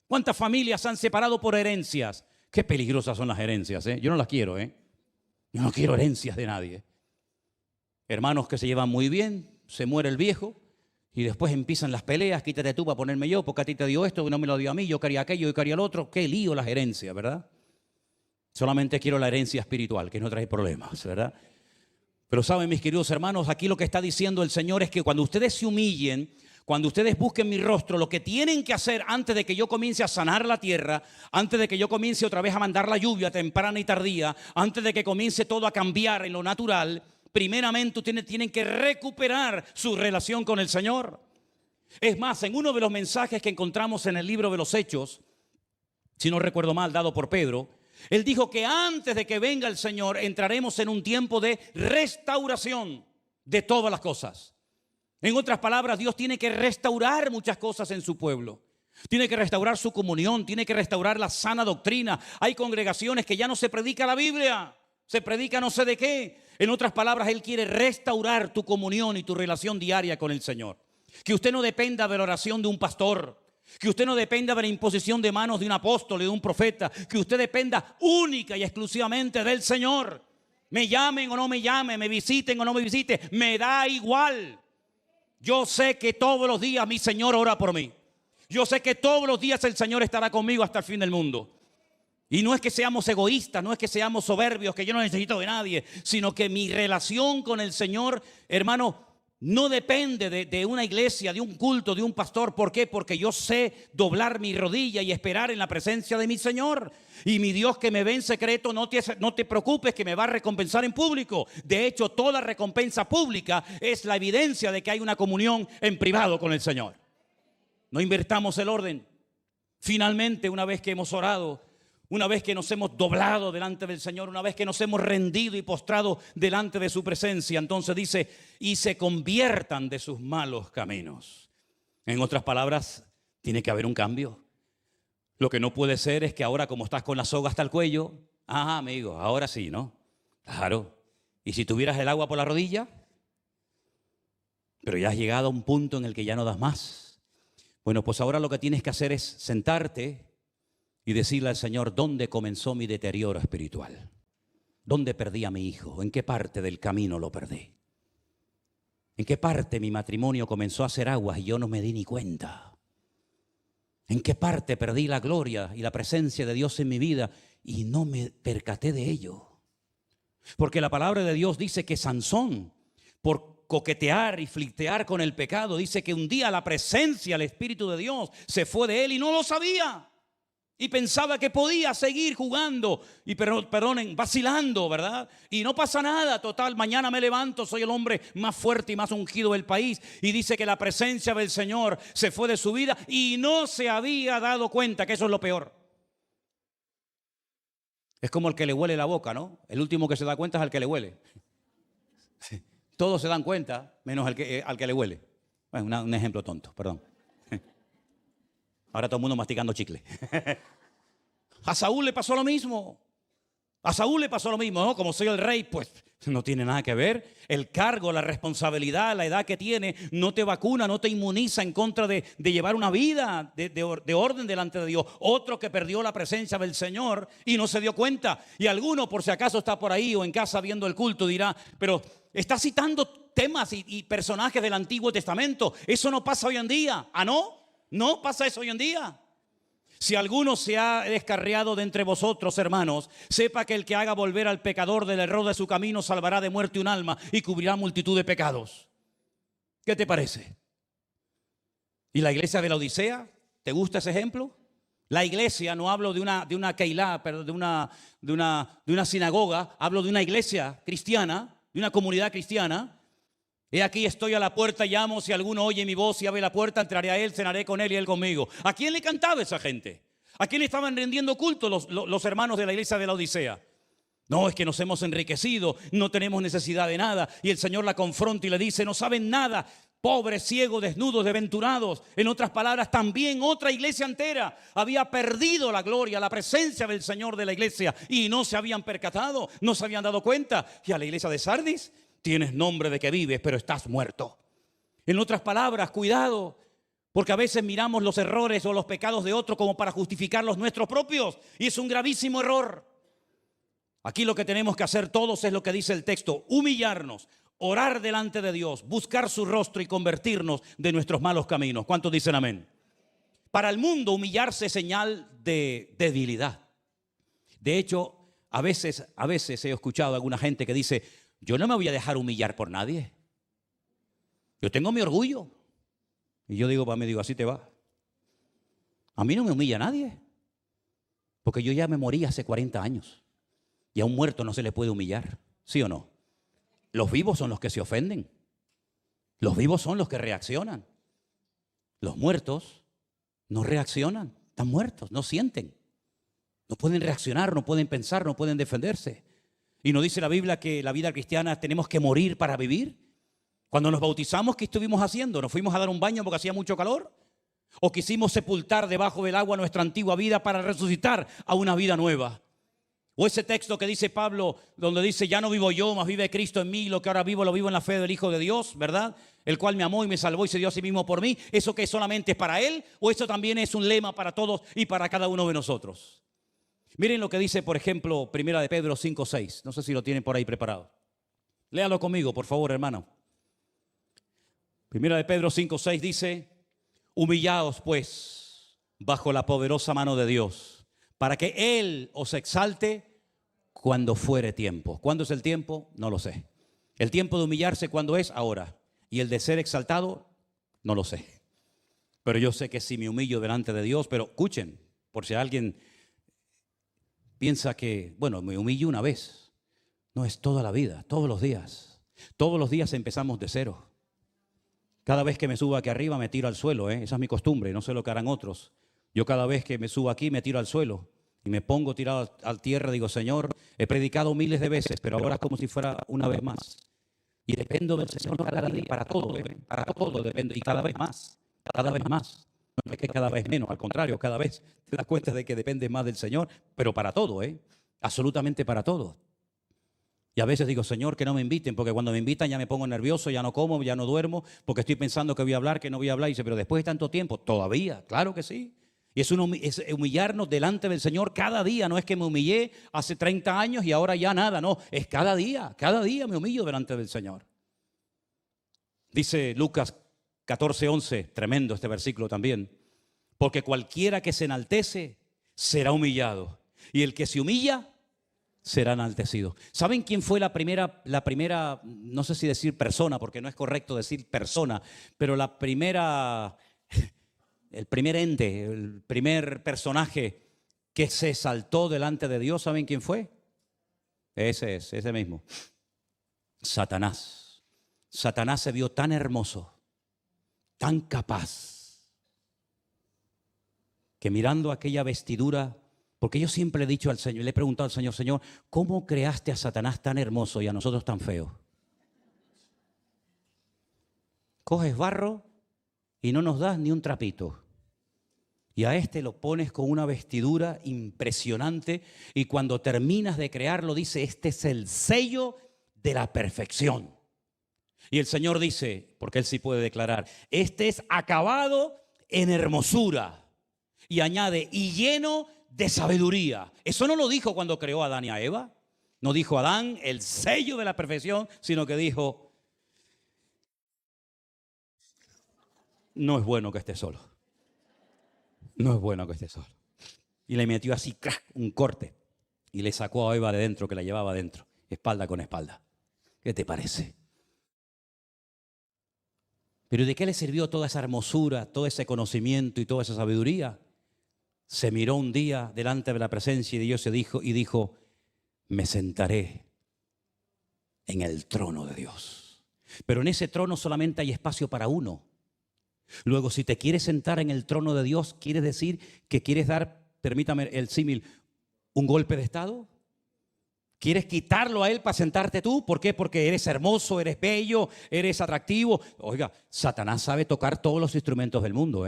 ¿Cuántas familias se han separado por herencias? Qué peligrosas son las herencias, ¿eh? Yo no las quiero, ¿eh? Yo no quiero herencias de nadie. Hermanos que se llevan muy bien, se muere el viejo y después empiezan las peleas. Quítate tú para ponerme yo, porque a ti te dio esto, no me lo dio a mí, yo quería aquello, yo quería el otro. Qué lío las herencias, ¿verdad? Solamente quiero la herencia espiritual, que no trae problemas, ¿verdad? Pero saben, mis queridos hermanos, aquí lo que está diciendo el Señor es que cuando ustedes se humillen, cuando ustedes busquen mi rostro, lo que tienen que hacer antes de que yo comience a sanar la tierra, antes de que yo comience otra vez a mandar la lluvia temprana y tardía, antes de que comience todo a cambiar en lo natural, primeramente ustedes tienen que recuperar su relación con el Señor. Es más, en uno de los mensajes que encontramos en el libro de los Hechos, si no recuerdo mal, dado por Pedro, él dijo que antes de que venga el Señor entraremos en un tiempo de restauración de todas las cosas. En otras palabras, Dios tiene que restaurar muchas cosas en su pueblo. Tiene que restaurar su comunión, tiene que restaurar la sana doctrina. Hay congregaciones que ya no se predica la Biblia, se predica no sé de qué. En otras palabras, Él quiere restaurar tu comunión y tu relación diaria con el Señor. Que usted no dependa de la oración de un pastor, que usted no dependa de la imposición de manos de un apóstol y de un profeta, que usted dependa única y exclusivamente del Señor. Me llamen o no me llamen, me visiten o no me visiten, me da igual. Yo sé que todos los días mi Señor ora por mí. Yo sé que todos los días el Señor estará conmigo hasta el fin del mundo. Y no es que seamos egoístas, no es que seamos soberbios, que yo no necesito de nadie, sino que mi relación con el Señor, hermano, no depende de una iglesia, de un culto, de un pastor. ¿Por qué? Porque yo sé doblar mi rodilla y esperar en la presencia de mi Señor. Y mi Dios que me ve en secreto, no te preocupes que me va a recompensar en público. De hecho, toda recompensa pública es la evidencia de que hay una comunión en privado con el Señor. No invertamos el orden. Finalmente, una vez que hemos orado, una vez que nos hemos doblado delante del Señor, una vez que nos hemos rendido y postrado delante de su presencia, entonces dice, y se conviertan de sus malos caminos. En otras palabras, tiene que haber un cambio. Lo que no puede ser es que ahora, como estás con la soga hasta el cuello, amigo, ahora sí, ¿no? Claro. ¿Y si tuvieras el agua por la rodilla? Pero ya has llegado a un punto en el que ya no das más. Bueno, pues ahora lo que tienes que hacer es sentarte y decirle al Señor, ¿dónde comenzó mi deterioro espiritual? ¿Dónde perdí a mi hijo? ¿En qué parte del camino lo perdí? ¿En qué parte mi matrimonio comenzó a hacer aguas y yo no me di ni cuenta? ¿En qué parte perdí la gloria y la presencia de Dios en mi vida y no me percaté de ello? Porque la palabra de Dios dice que Sansón, por coquetear y flirtear con el pecado, dice que un día la presencia, el Espíritu de Dios se fue de él y no lo sabía. Y pensaba que podía seguir jugando y perdonen, vacilando, ¿verdad? Y no pasa nada, total, mañana me levanto, soy el hombre más fuerte y más ungido del país. Y dice que la presencia del Señor se fue de su vida y no se había dado cuenta, que eso es lo peor. Es como el que le huele la boca, ¿no? El último que se da cuenta es al que le huele. Todos se dan cuenta, menos al que le huele. Bueno, un ejemplo tonto, perdón. Ahora todo el mundo masticando chicle. A Saúl le pasó lo mismo. A Saúl le pasó lo mismo, ¿no? Como soy el rey, pues no tiene nada que ver. El cargo, la responsabilidad, la edad que tiene, no te vacuna, no te inmuniza en contra de llevar una vida de orden delante de Dios. Otro que perdió la presencia del Señor y no se dio cuenta. Y alguno, por si acaso está por ahí o en casa viendo el culto, dirá, pero está citando temas y personajes del Antiguo Testamento. Eso no pasa hoy en día. ¿Ah, no? No pasa eso hoy en día. Si alguno se ha descarriado de entre vosotros, hermanos, sepa que el que haga volver al pecador del error de su camino salvará de muerte un alma y cubrirá multitud de pecados. ¿Qué te parece? ¿Y la iglesia de la Odisea? ¿Te gusta ese ejemplo? La iglesia, no hablo de una keilá, pero de una sinagoga, hablo de una iglesia cristiana, de una comunidad cristiana. He aquí estoy a la puerta, llamo, si alguno oye mi voz y abre la puerta, entraré a él, cenaré con él y él conmigo. ¿A quién le cantaba esa gente? ¿A quién le estaban rendiendo culto los hermanos de la iglesia de la Odisea? No, es que nos hemos enriquecido, no tenemos necesidad de nada. Y el Señor la confronta y le dice, no saben nada, pobres, ciegos, desnudos, desventurados. En otras palabras, también otra iglesia entera había perdido la gloria, la presencia del Señor de la iglesia y no se habían percatado, no se habían dado cuenta. Y a la iglesia de Sardis, tienes nombre de que vives, pero estás muerto. En otras palabras, cuidado, porque a veces miramos los errores o los pecados de otro como para justificar los nuestros propios. Y es un gravísimo error. Aquí lo que tenemos que hacer todos es lo que dice el texto: humillarnos, orar delante de Dios, buscar su rostro y convertirnos de nuestros malos caminos. ¿Cuántos dicen amén? Para el mundo, humillarse es señal de debilidad. De hecho, a veces he escuchado a alguna gente que dice: yo no me voy a dejar humillar por nadie. Yo tengo mi orgullo. Y yo digo, así te va. A mí no me humilla nadie. Porque yo ya me morí hace 40 años. Y a un muerto no se le puede humillar. ¿Sí o no? Los vivos son los que se ofenden. Los vivos son los que reaccionan. Los muertos no reaccionan. Están muertos, no sienten. No pueden reaccionar, no pueden pensar, no pueden defenderse. Y nos dice la Biblia que la vida cristiana tenemos que morir para vivir. Cuando nos bautizamos, ¿qué estuvimos haciendo? ¿Nos fuimos a dar un baño porque hacía mucho calor? ¿O quisimos sepultar debajo del agua nuestra antigua vida para resucitar a una vida nueva? O ese texto que dice Pablo, donde dice, ya no vivo yo, mas vive Cristo en mí, lo que ahora vivo lo vivo en la fe del Hijo de Dios, ¿verdad? El cual me amó y me salvó y se dio a sí mismo por mí. ¿Eso que solamente es para Él? ¿O eso también es un lema para todos y para cada uno de nosotros? Miren lo que dice, por ejemplo, Primera de Pedro 5:6. No sé si lo tienen por ahí preparado. Léalo conmigo, por favor, hermano. Primera de Pedro 5:6 dice: humillaos, pues, bajo la poderosa mano de Dios, para que Él os exalte cuando fuere tiempo. ¿Cuándo es el tiempo? No lo sé. El tiempo de humillarse, ¿cuándo es? Ahora. Y el de ser exaltado, no lo sé. Pero yo sé que si me humillo delante de Dios, pero escuchen, por si alguien piensa que, bueno, me humillo una vez. No, es toda la vida, todos los días. Todos los días empezamos de cero. Cada vez que me subo aquí arriba me tiro al suelo, esa es mi costumbre, no sé lo que harán otros. Yo cada vez que me subo aquí me tiro al suelo y me pongo tirado a tierra. Digo, Señor, he predicado miles de veces, pero ahora es como si fuera una vez más. Y dependo del Señor cada día, para todo dependo, y cada vez más, cada vez más. No es que cada vez menos, al contrario, cada vez te das cuenta de que dependes más del Señor, pero para todo, absolutamente para todo. Y a veces digo, Señor, que no me inviten, porque cuando me invitan ya me pongo nervioso, ya no como, ya no duermo, porque estoy pensando que voy a hablar, que no voy a hablar. Y dice, pero después de tanto tiempo, todavía, claro que sí. Y es humillarnos delante del Señor cada día. No es que me humillé hace 30 años y ahora ya nada, no. Es cada día me humillo delante del Señor. Dice Lucas 14:11, tremendo este versículo también. Porque cualquiera que se enaltece será humillado, y el que se humilla será enaltecido. ¿Saben quién fue la primera, no sé si decir persona, porque no es correcto decir persona, pero el primer ente, el primer personaje que se exaltó delante de Dios? ¿Saben quién fue? Ese mismo. Satanás. Satanás se vio tan hermoso, tan capaz, que mirando aquella vestidura, porque yo siempre he dicho al Señor, le he preguntado al Señor, Señor, ¿cómo creaste a Satanás tan hermoso y a nosotros tan feos? Coges barro y no nos das ni un trapito. Y a este lo pones con una vestidura impresionante, y cuando terminas de crearlo dice, este es el sello de la perfección. Y el Señor dice, porque Él sí puede declarar, este es acabado en hermosura. Y añade, y lleno de sabiduría. Eso no lo dijo cuando creó a Adán y a Eva. No dijo Adán el sello de la perfección, sino que dijo, no es bueno que esté solo. No es bueno que esté solo. Y le metió así, ¡crack!, un corte. Y le sacó a Eva de dentro, que la llevaba dentro, espalda con espalda. ¿Qué te parece? Pero ¿de qué le sirvió toda esa hermosura, todo ese conocimiento y toda esa sabiduría? Se miró un día delante de la presencia de Dios y dijo, me sentaré en el trono de Dios. Pero en ese trono solamente hay espacio para uno. Luego, si te quieres sentar en el trono de Dios, ¿quiere decir que quieres dar, permítame el símil, un golpe de estado? ¿Quieres quitarlo a Él para sentarte tú? ¿Por qué? Porque eres hermoso, eres bello, eres atractivo. Oiga, Satanás sabe tocar todos los instrumentos del mundo,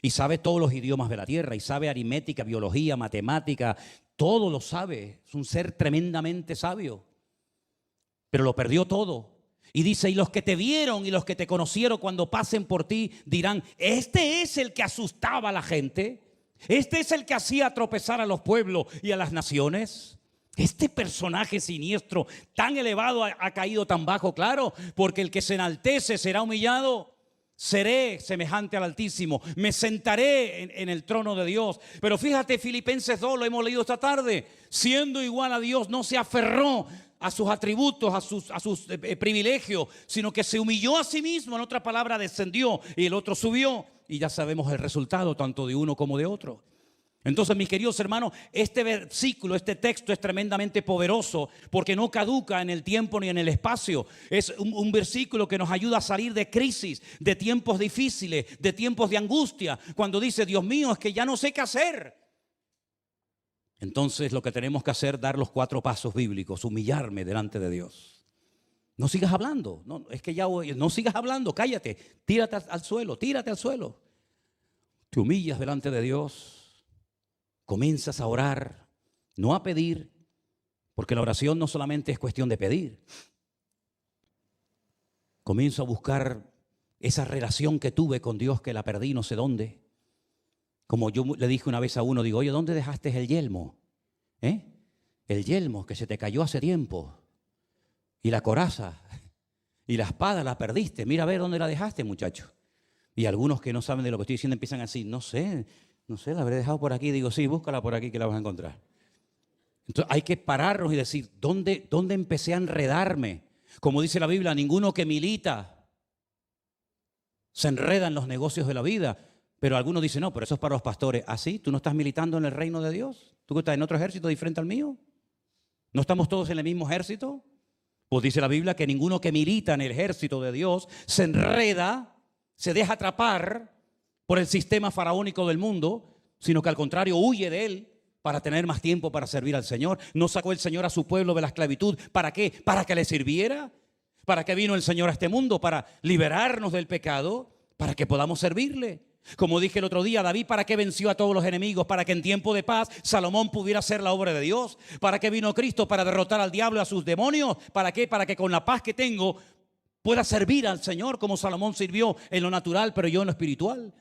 y sabe todos los idiomas de la tierra, y sabe aritmética, biología, matemática, todo lo sabe. Es un ser tremendamente sabio, pero lo perdió todo. Y dice, y los que te vieron y los que te conocieron cuando pasen por ti dirán, este es el que asustaba a la gente, este es el que hacía tropezar a los pueblos y a las naciones. Este personaje siniestro tan elevado ha caído tan bajo, claro, porque el que se enaltece será humillado. Seré semejante al Altísimo, me sentaré en el trono de Dios. Pero fíjate, Filipenses 2, lo hemos leído esta tarde. Siendo igual a Dios, no se aferró a sus atributos, a sus privilegios, sino que se humilló a sí mismo. En otra palabra, descendió y el otro subió. Y ya sabemos el resultado tanto de uno como de otro. Entonces, mis queridos hermanos, este versículo, este texto es tremendamente poderoso porque no caduca en el tiempo ni en el espacio. Es un versículo que nos ayuda a salir de crisis, de tiempos difíciles, de tiempos de angustia. Cuando dice, Dios mío, es que ya no sé qué hacer. Entonces, lo que tenemos que hacer es dar los 4 pasos bíblicos, humillarme delante de Dios. No sigas hablando, no, es que ya no sigas hablando, cállate, tírate al suelo, tírate al suelo. Te humillas delante de Dios. Comienzas a orar, no a pedir, porque la oración no solamente es cuestión de pedir. Comienzo a buscar esa relación que tuve con Dios, que la perdí no sé dónde. Como yo le dije una vez a uno, digo, oye, ¿dónde dejaste el yelmo? El yelmo que se te cayó hace tiempo. Y la coraza y la espada la perdiste. Mira a ver dónde la dejaste, muchacho. Y algunos que no saben de lo que estoy diciendo empiezan así, no sé, la habré dejado por aquí. Digo, sí, búscala por aquí que la vas a encontrar. Entonces hay que pararnos y decir, ¿dónde empecé a enredarme? Como dice la Biblia, ninguno que milita se enreda en los negocios de la vida. Pero algunos dicen, no, pero eso es para los pastores. ¿Ah, sí? ¿Tú no estás militando en el reino de Dios? ¿Tú estás en otro ejército diferente al mío? ¿No estamos todos en el mismo ejército? Pues dice la Biblia que ninguno que milita en el ejército de Dios se enreda, se deja atrapar por el sistema faraónico del mundo, sino que al contrario huye de él para tener más tiempo para servir al Señor. ¿No sacó el Señor a su pueblo de la esclavitud? ¿Para qué? ¿Para que le sirviera? ¿Para qué vino el Señor a este mundo? Para liberarnos del pecado, para que podamos servirle. Como dije el otro día, David, ¿para qué venció a todos los enemigos? Para que en tiempo de paz Salomón pudiera hacer la obra de Dios. ¿Para qué vino Cristo? Para derrotar al diablo y a sus demonios. ¿Para qué? Para que con la paz que tengo pueda servir al Señor como Salomón sirvió en lo natural, pero yo en lo espiritual.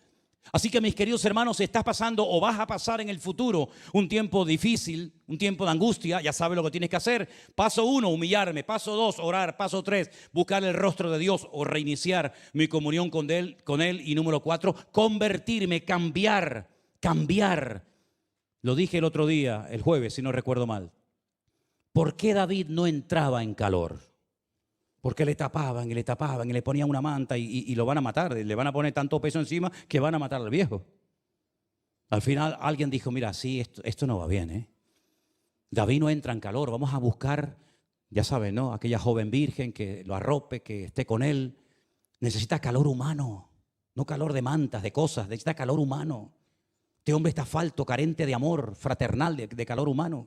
Así que mis queridos hermanos, si estás pasando o vas a pasar en el futuro un tiempo difícil, un tiempo de angustia, ya sabes lo que tienes que hacer. Paso 1, humillarme. Paso 2, orar. Paso 3, buscar el rostro de Dios o reiniciar mi comunión con Él. Y número 4, convertirme, cambiar. Lo dije el otro día, el jueves, si no recuerdo mal. ¿Por qué David no entraba en calor? Porque le tapaban y le ponían una manta y lo van a matar. Le van a poner tanto peso encima que van a matar al viejo. Al final alguien dijo, mira, sí, esto no va bien, ¿eh? David no entra en calor, vamos a buscar, ya saben, ¿no? Aquella joven virgen que lo arrope, que esté con él. Necesita calor humano, no calor de mantas, de cosas, necesita calor humano. Este hombre está falto, carente de amor fraternal, de calor humano.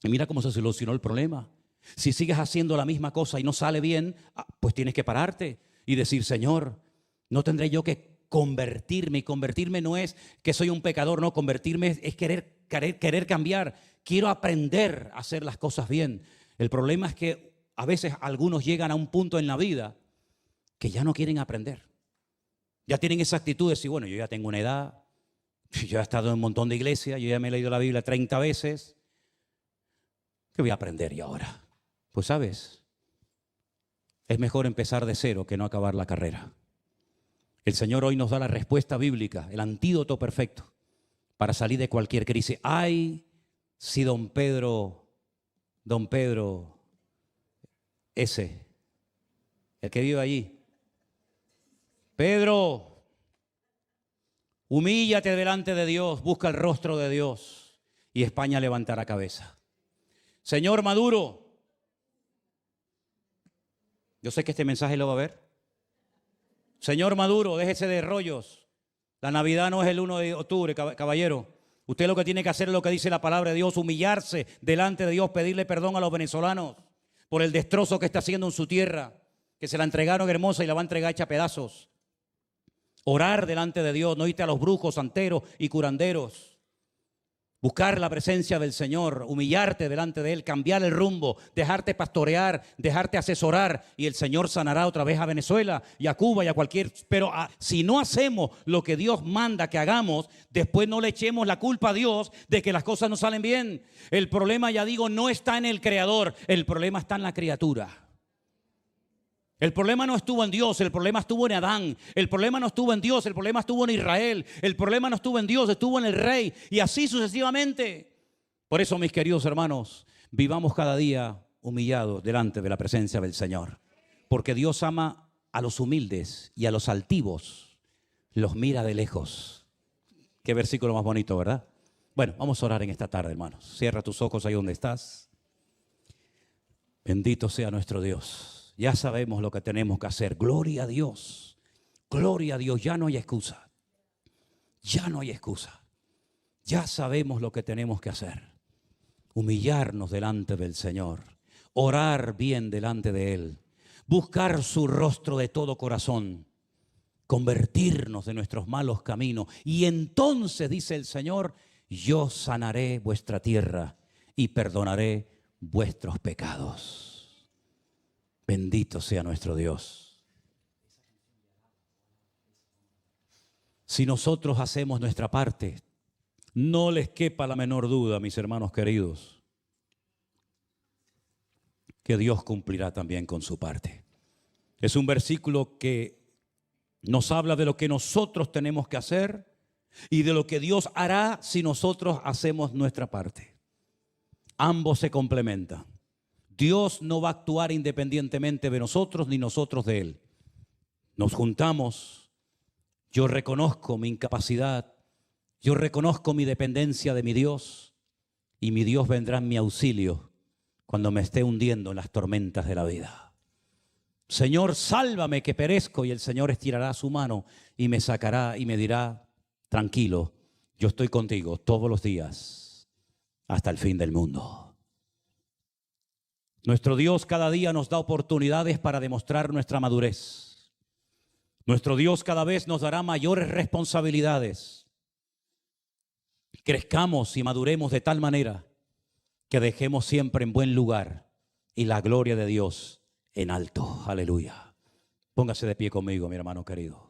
Y mira cómo se solucionó el problema. Si sigues haciendo la misma cosa y no sale bien, pues tienes que pararte y decir, Señor, no tendré yo que convertirme. Y convertirme no es que soy un pecador, no, convertirme es querer cambiar. Quiero aprender a hacer las cosas bien. El problema es que a veces algunos llegan a un punto en la vida que ya no quieren aprender. Ya tienen esa actitud de decir, bueno, yo ya tengo una edad, yo he estado en un montón de iglesias, yo ya me he leído la Biblia 30 veces. ¿Qué voy a aprender yo ahora? Pues sabes, es mejor empezar de cero que no acabar la carrera. El Señor hoy nos da la respuesta bíblica, el antídoto perfecto para salir de cualquier crisis. Ay, si don Pedro, ese, el que vive allí. Pedro, humíllate delante de Dios, busca el rostro de Dios y España levantará cabeza. Señor Maduro, yo sé que este mensaje lo va a ver. Señor Maduro, déjese de rollos. La Navidad no es el 1 de octubre, caballero. Usted lo que tiene que hacer es lo que dice la palabra de Dios, humillarse delante de Dios, pedirle perdón a los venezolanos por el destrozo que está haciendo en su tierra, que se la entregaron hermosa y la va a entregar hecha a pedazos. Orar delante de Dios, no irte a los brujos, santeros y curanderos. Buscar la presencia del Señor, humillarte delante de Él, cambiar el rumbo, dejarte pastorear, dejarte asesorar y el Señor sanará otra vez a Venezuela y a Cuba y a cualquier... Pero si no hacemos lo que Dios manda que hagamos, después no le echemos la culpa a Dios de que las cosas no salen bien. El problema, ya digo, no está en el Creador, el problema está en la criatura. El problema no estuvo en Dios, el problema estuvo en Adán. El problema no estuvo en Dios, el problema estuvo en Israel. El problema no estuvo en Dios, estuvo en el rey. Y así sucesivamente. Por eso, mis queridos hermanos, vivamos cada día humillados delante de la presencia del Señor. Porque Dios ama a los humildes y a los altivos los mira de lejos. Qué versículo más bonito, ¿verdad? Bueno, vamos a orar en esta tarde, hermanos. Cierra tus ojos ahí donde estás. Bendito sea nuestro Dios. Ya sabemos lo que tenemos que hacer. Gloria a Dios. Gloria a Dios. Ya no hay excusa. Ya no hay excusa. Ya sabemos lo que tenemos que hacer. Humillarnos delante del Señor. Orar bien delante de Él. Buscar su rostro de todo corazón. Convertirnos de nuestros malos caminos. Y entonces, dice el Señor, yo sanaré vuestra tierra y perdonaré vuestros pecados. Bendito sea nuestro Dios. Si nosotros hacemos nuestra parte, no les quepa la menor duda, mis hermanos queridos, que Dios cumplirá también con su parte. Es un versículo que nos habla de lo que nosotros tenemos que hacer y de lo que Dios hará si nosotros hacemos nuestra parte. Ambos se complementan. Dios no va a actuar independientemente de nosotros ni nosotros de Él. Nos juntamos, yo reconozco mi incapacidad, yo reconozco mi dependencia de mi Dios y mi Dios vendrá en mi auxilio cuando me esté hundiendo en las tormentas de la vida. Señor, sálvame que perezco, y el Señor estirará su mano y me sacará y me dirá, tranquilo, yo estoy contigo todos los días hasta el fin del mundo. Nuestro Dios cada día nos da oportunidades para demostrar nuestra madurez. Nuestro Dios cada vez nos dará mayores responsabilidades. Crezcamos y maduremos de tal manera que dejemos siempre en buen lugar y la gloria de Dios en alto. Aleluya. Póngase de pie conmigo, mi hermano querido.